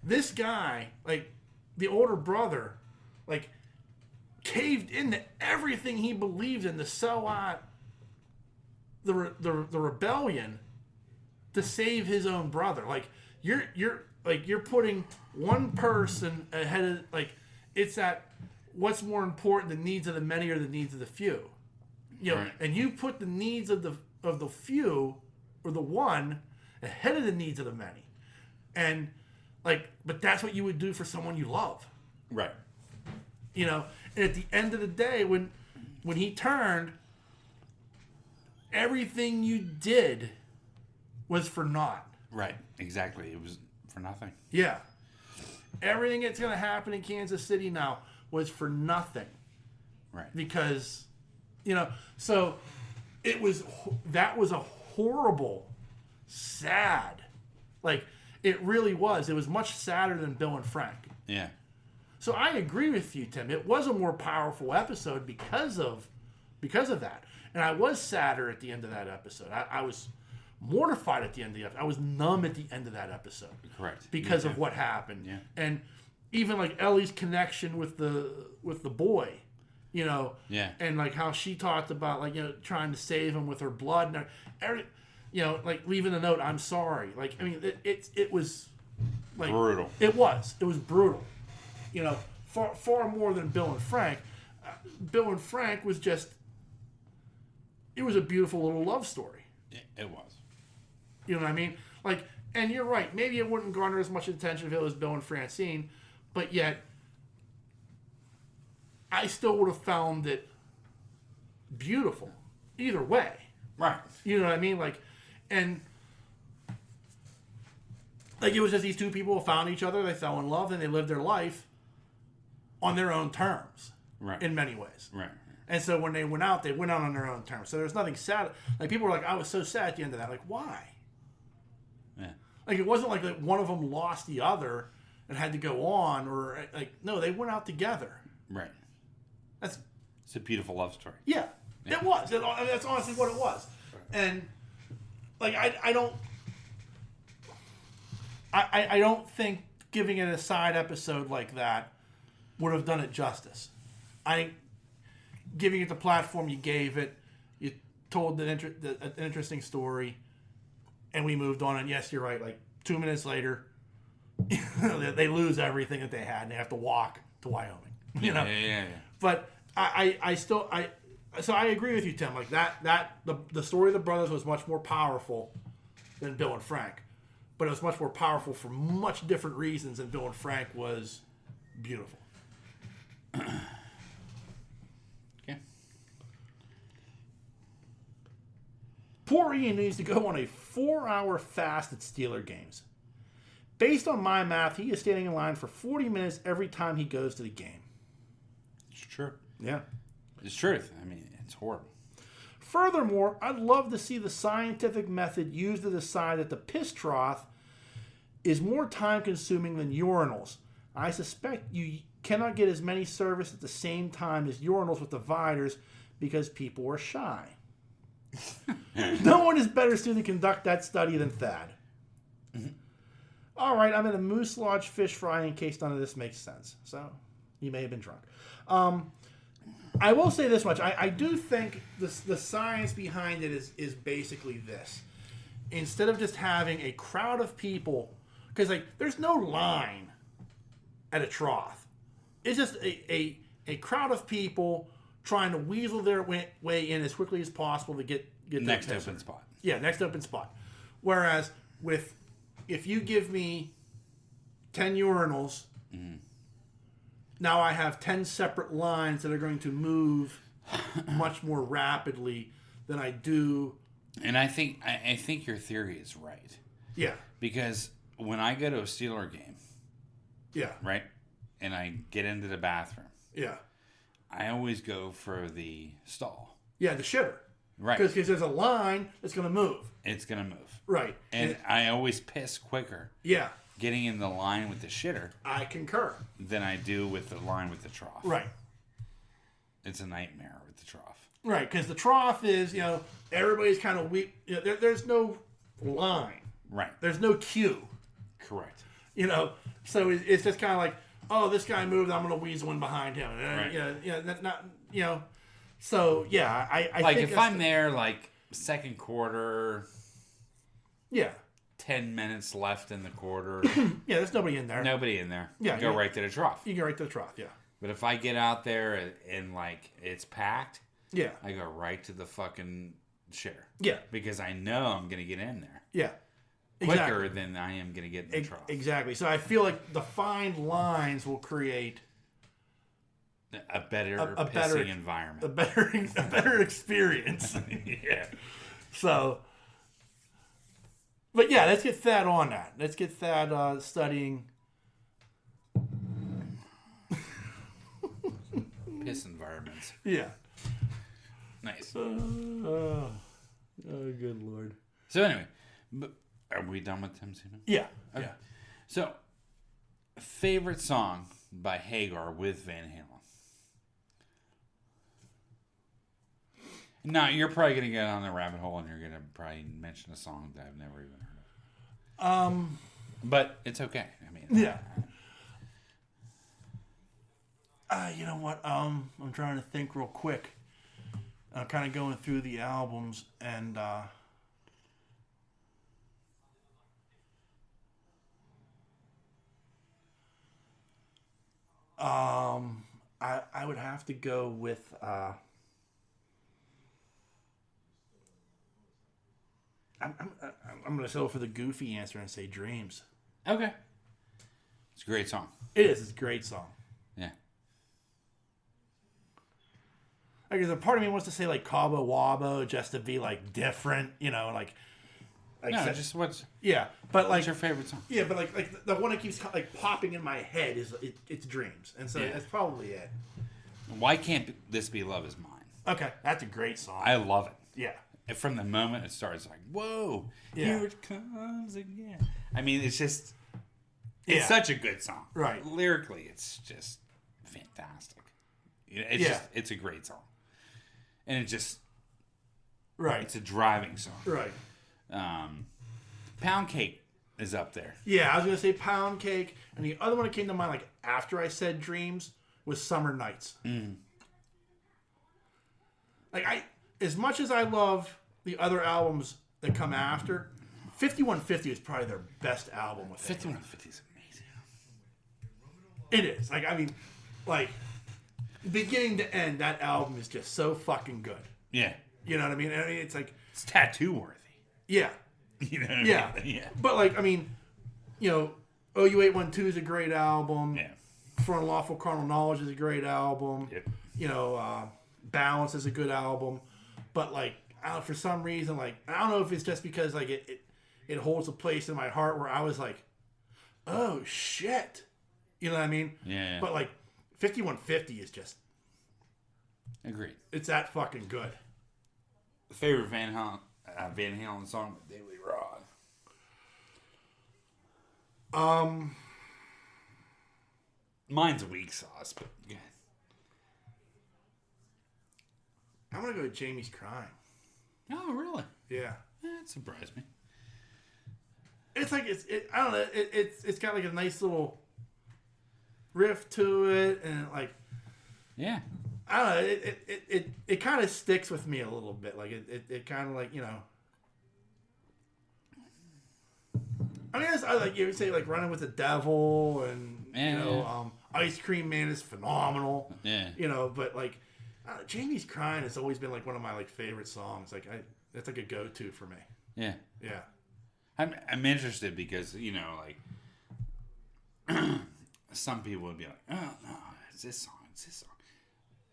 This guy, the older brother, caved into everything he believed in to sell out the rebellion to save his own brother. You're putting one person ahead of it's that what's more important, the needs of the many or the needs of the few. Right. And you put the needs of the few or the one ahead of the needs of the many. And but that's what you would do for someone you love. Right. And at the end of the day, when he turned, everything you did was for naught. Right. Exactly. It was for nothing. Yeah. Everything that's going to happen in Kansas City now was for nothing. Right. Because, so that was a horrible, sad, it really was. It was much sadder than Bill and Frank. Yeah. So I agree with you, Tim. It was a more powerful episode because of that. And I was sadder at the end of that episode. I was mortified at the end of the episode. I was numb at the end of that episode. Correct. Because of what happened. Yeah. And even Ellie's connection with the boy, Yeah. And how she talked about trying to save him with her blood and leaving a note, I'm sorry. It was brutal. It was brutal. Far more than Bill and Frank. Bill and Frank was just, it was a beautiful little love story. It was. You know what I mean? And you're right. Maybe it wouldn't garner as much attention if it was Bill and Francine, but yet I still would have found it beautiful either way. Right. You know what I mean? And it was just these two people found each other, they fell in love, and they lived their life on their own terms. Right. In many ways. Right. And so when they went out on their own terms. So there's nothing sad. People were I was so sad at the end of that. Why? Yeah. Like, it wasn't like one of them lost the other and had to go on, or like, no, they went out together. Right. It's a beautiful love story. Yeah. It was. That's honestly what it was. And like, I don't think giving it a side episode like that would have done it justice. I think giving it the platform you gave it, you told an interesting story, and we moved on. And yes, you're right. Like 2 minutes later, they lose everything that they had, and they have to walk to Wyoming. You know. Yeah. But so I agree with you, Tim. Like the story of the brothers was much more powerful than Bill and Frank, but it was much more powerful for much different reasons than Bill and Frank was beautiful. Okay. Poor Ian needs to go on a 4-hour fast at Steeler games. Based on my math, he is standing in line for 40 minutes every time he goes to the game. It's true. Yeah. It's truth. I mean, it's horrible. Furthermore, I'd love to see the scientific method used to decide that the piss trough is more time-consuming than urinals. I suspect you cannot get as many service at the same time as urinals with dividers because people are shy. No one is better suited to conduct that study than Thad. Mm-hmm. All right, I'm in a Moose Lodge fish fry in case none of this makes sense. So, you may have been drunk. I will say this much. I do think the science behind it is basically this. Instead of just having a crowd of people, because like there's no line at a trough. It's just a crowd of people trying to weasel their way in as quickly as possible to get next open spot. Yeah, next open spot. Whereas if you give me 10 urinals, now I have 10 separate lines that are going to move much more rapidly than I do. And I think your theory is right. Yeah. Because when I go to a Steeler game, yeah, right, and I get into the bathroom, yeah, I always go for the stall. Yeah, the shitter. Right. Because there's a line that's going to move. It's going to move. Right. And I always piss quicker. Yeah. Getting in the line with the shitter. I concur. Than I do with the line with the trough. Right. It's a nightmare with the trough. Right, because the trough is, everybody's kind of weak. There's no line. Right. There's no cue. Correct. So it's just kind of like, oh, this guy moved, I'm going to weasel in behind him. Right. So, yeah, I like, think if I'm there, like, second quarter... Yeah. 10 minutes left in the quarter. Yeah, there's nobody in there. Nobody in there. Yeah. You go right to the trough. You go right to the trough, yeah. But if I get out there and like, it's packed... Yeah. I go right to the fucking shitter. Yeah. Because I know I'm going to get in there. Yeah. Quicker than I am going to get in the trough. Exactly. So I feel like the fine lines will create... A better pissing environment. A better experience. Yeah. So, but yeah, let's get Thad on that. Let's get Thad studying piss environments. Yeah. Nice. Oh, good Lord. So anyway, are we done with Tim Sino? Yeah. Okay. Yeah. So, favorite song by Hagar with Van Halen. Now, you're probably going to get on the rabbit hole and you're going to probably mention a song that I've never even heard of. But it's okay. I mean, yeah. You know what? I'm trying to think real quick. I'm kind of going through the albums and I would have to go with I'm going to settle for the goofy answer and say Dreams. Okay. It's a great song. It is. It's a great song. Yeah. Like, there's a part of me wants to say, like, Cabo Wabo just to be, like, different, like no, just what's... Yeah, but, like... What's your favorite song? Yeah, but, like the one that keeps, like, popping in my head is, it's Dreams. And so that's probably it. Why Can't This Be Love Is Mine? Okay, that's a great song. I love it. Yeah. From the moment it starts, like, whoa, yeah. here it comes again. I mean, it's just it's such a good song. Right. Lyrically, it's just fantastic. It's just it's a great song, and it just it's a driving song. Right. Pound Cake is up there. Yeah, I was gonna say Pound Cake, and the other one that came to mind, like after I said Dreams, was Summer Nights. Like as much as I love the other albums that come after, 5150 is probably their best album. With 5150 is amazing. It is. Like, I mean, like beginning to end, that album is just so fucking good. Yeah. You know what I mean? I mean, it's like it's tattoo worthy. Yeah. You know what I mean? Yeah. But like, I mean, you know, OU812 is a great album. Yeah. For Unlawful Carnal Knowledge is a great album. Yep. You know, Balance is a good album. But like, for some reason, like, I don't know if it's just because like it holds a place in my heart where I was like, oh shit. You know what I mean? Yeah. But like 5150 is just agreed. It's that fucking good. Favorite Van Halen song with Daily Rod. Mine's Weak Sauce, but yeah. I'm gonna go with Jamie's Crime. Oh, really? Yeah. That surprised me. It's like I don't know. It's got like a nice little riff to it, and like yeah. I don't know. It kind of sticks with me a little bit. Like it kind of like, you know. I mean, I like you say like Running with the Devil, and you know, Ice Cream Man is phenomenal. Yeah. You know, but like Jamie's Crying has always been like one of my like favorite songs. Like that's like a go-to for me. Yeah. Yeah. I'm interested because, you know, like some people would be like, oh no, it's this song.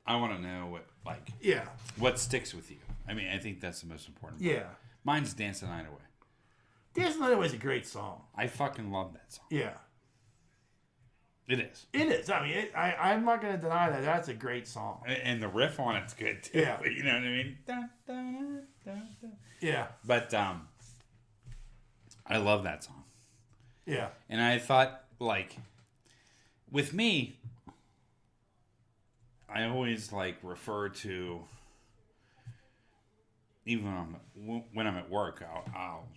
I want to know what sticks with you. I mean, I think that's the most important part. Yeah. Mine's Dance the Night Away. Dance the Night Away is a great song. I fucking love that song. Yeah. It is. It is. I mean, I'm not going to deny that. That's a great song. And the riff on it's good too. Yeah. You know what I mean? Dun, dun, dun, dun. Yeah. But I love that song. Yeah. And I thought, like, with me, I always like refer to, even when I'm at work, I'll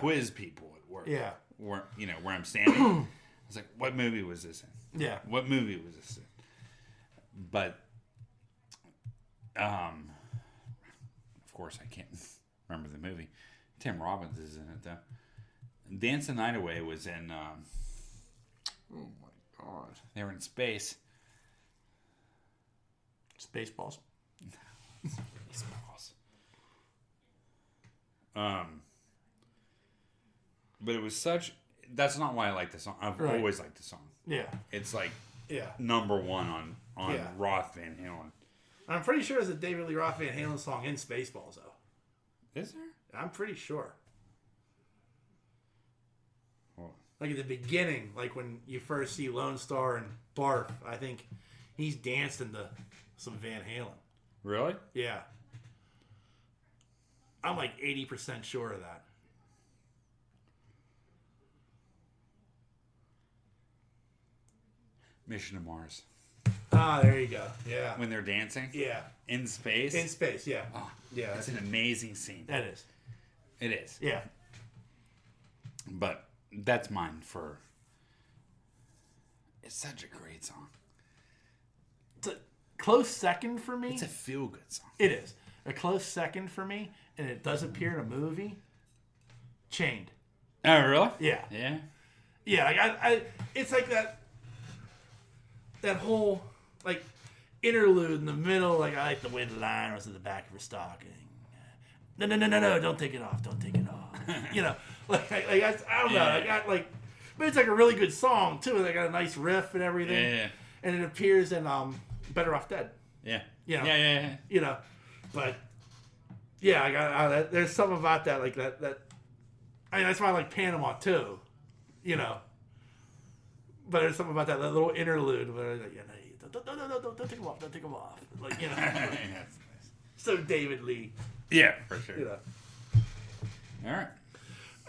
quiz people at work. Yeah. Where I'm standing. I was like, what movie was this in? Yeah. What movie was this in? But, of course, I can't remember the movie. Tim Robbins is in it, though. Dance the Night Away was in, oh my God. They were in space. Spaceballs. Spaceballs. But it was such. That's not why I like the song. I've always liked the song. Yeah. It's like Yeah. number one on Roth Van Halen. I'm pretty sure there's a David Lee Roth Van Halen song in Spaceballs, though. Is there? I'm pretty sure. Well, Like at the beginning, like when you first see Lone Star and Barf, I think he's dancing to some Van Halen. really? Yeah. I'm like 80% sure of that. Mission to Mars. Ah, there you go. Yeah. When they're dancing? Yeah. In space? In space, yeah. Oh, yeah. It's an amazing scene. That is. It is. Yeah. But that's mine for. It's such a great song. It's a close second for me. It's a feel good song. It is. A close second for me, and it does appear in a movie. Chained. Oh, really? Yeah. Yeah. Yeah, like I it's like that whole like interlude in the middle. Like I like the way the line was in the back of her stocking. No, don't take it off. Don't take it off. You know, I don't know. I got like, but it's like a really good song too. They got a nice riff and everything. Yeah. And it appears in Better Off Dead. Yeah. You know, Yeah. You know, but yeah, I got there's something about that like that. I mean, that's why I like Panama too. You know, but there's something about that little interlude where like, don't take them off, don't take them off. Like, you know, That's nice. so David Lee. Yeah, for sure. You know. All right.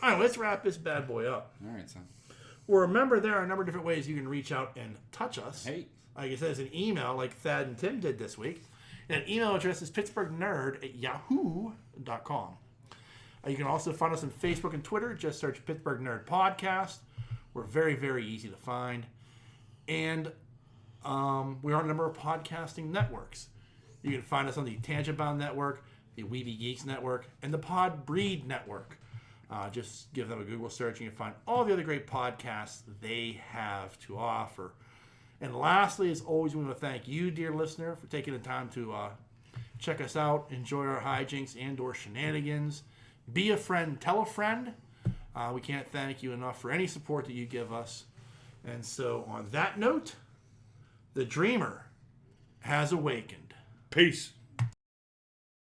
All right, let's wrap this bad boy up. All right, son. Well, remember, there are a number of different ways you can reach out and touch us. Hey. Like I said, it's an email like Thad and Tim did this week. And an email address is pittsburghnerd@yahoo.com. You can also find us on Facebook and Twitter. Just search Pittsburgh Nerd Podcast. We're very, very easy to find. And we're on a number of podcasting networks. You can find us on the Tangent Bound Network, the Weeby Geeks Network, and the Pod Breed Network. Just give them a Google search and you can find all the other great podcasts they have to offer. And lastly, as always, we want to thank you, dear listener, for taking the time to check us out, enjoy our hijinks and or shenanigans. Be a friend, tell a friend. We can't thank you enough for any support that you give us. And so on that note, the dreamer has awakened. Peace.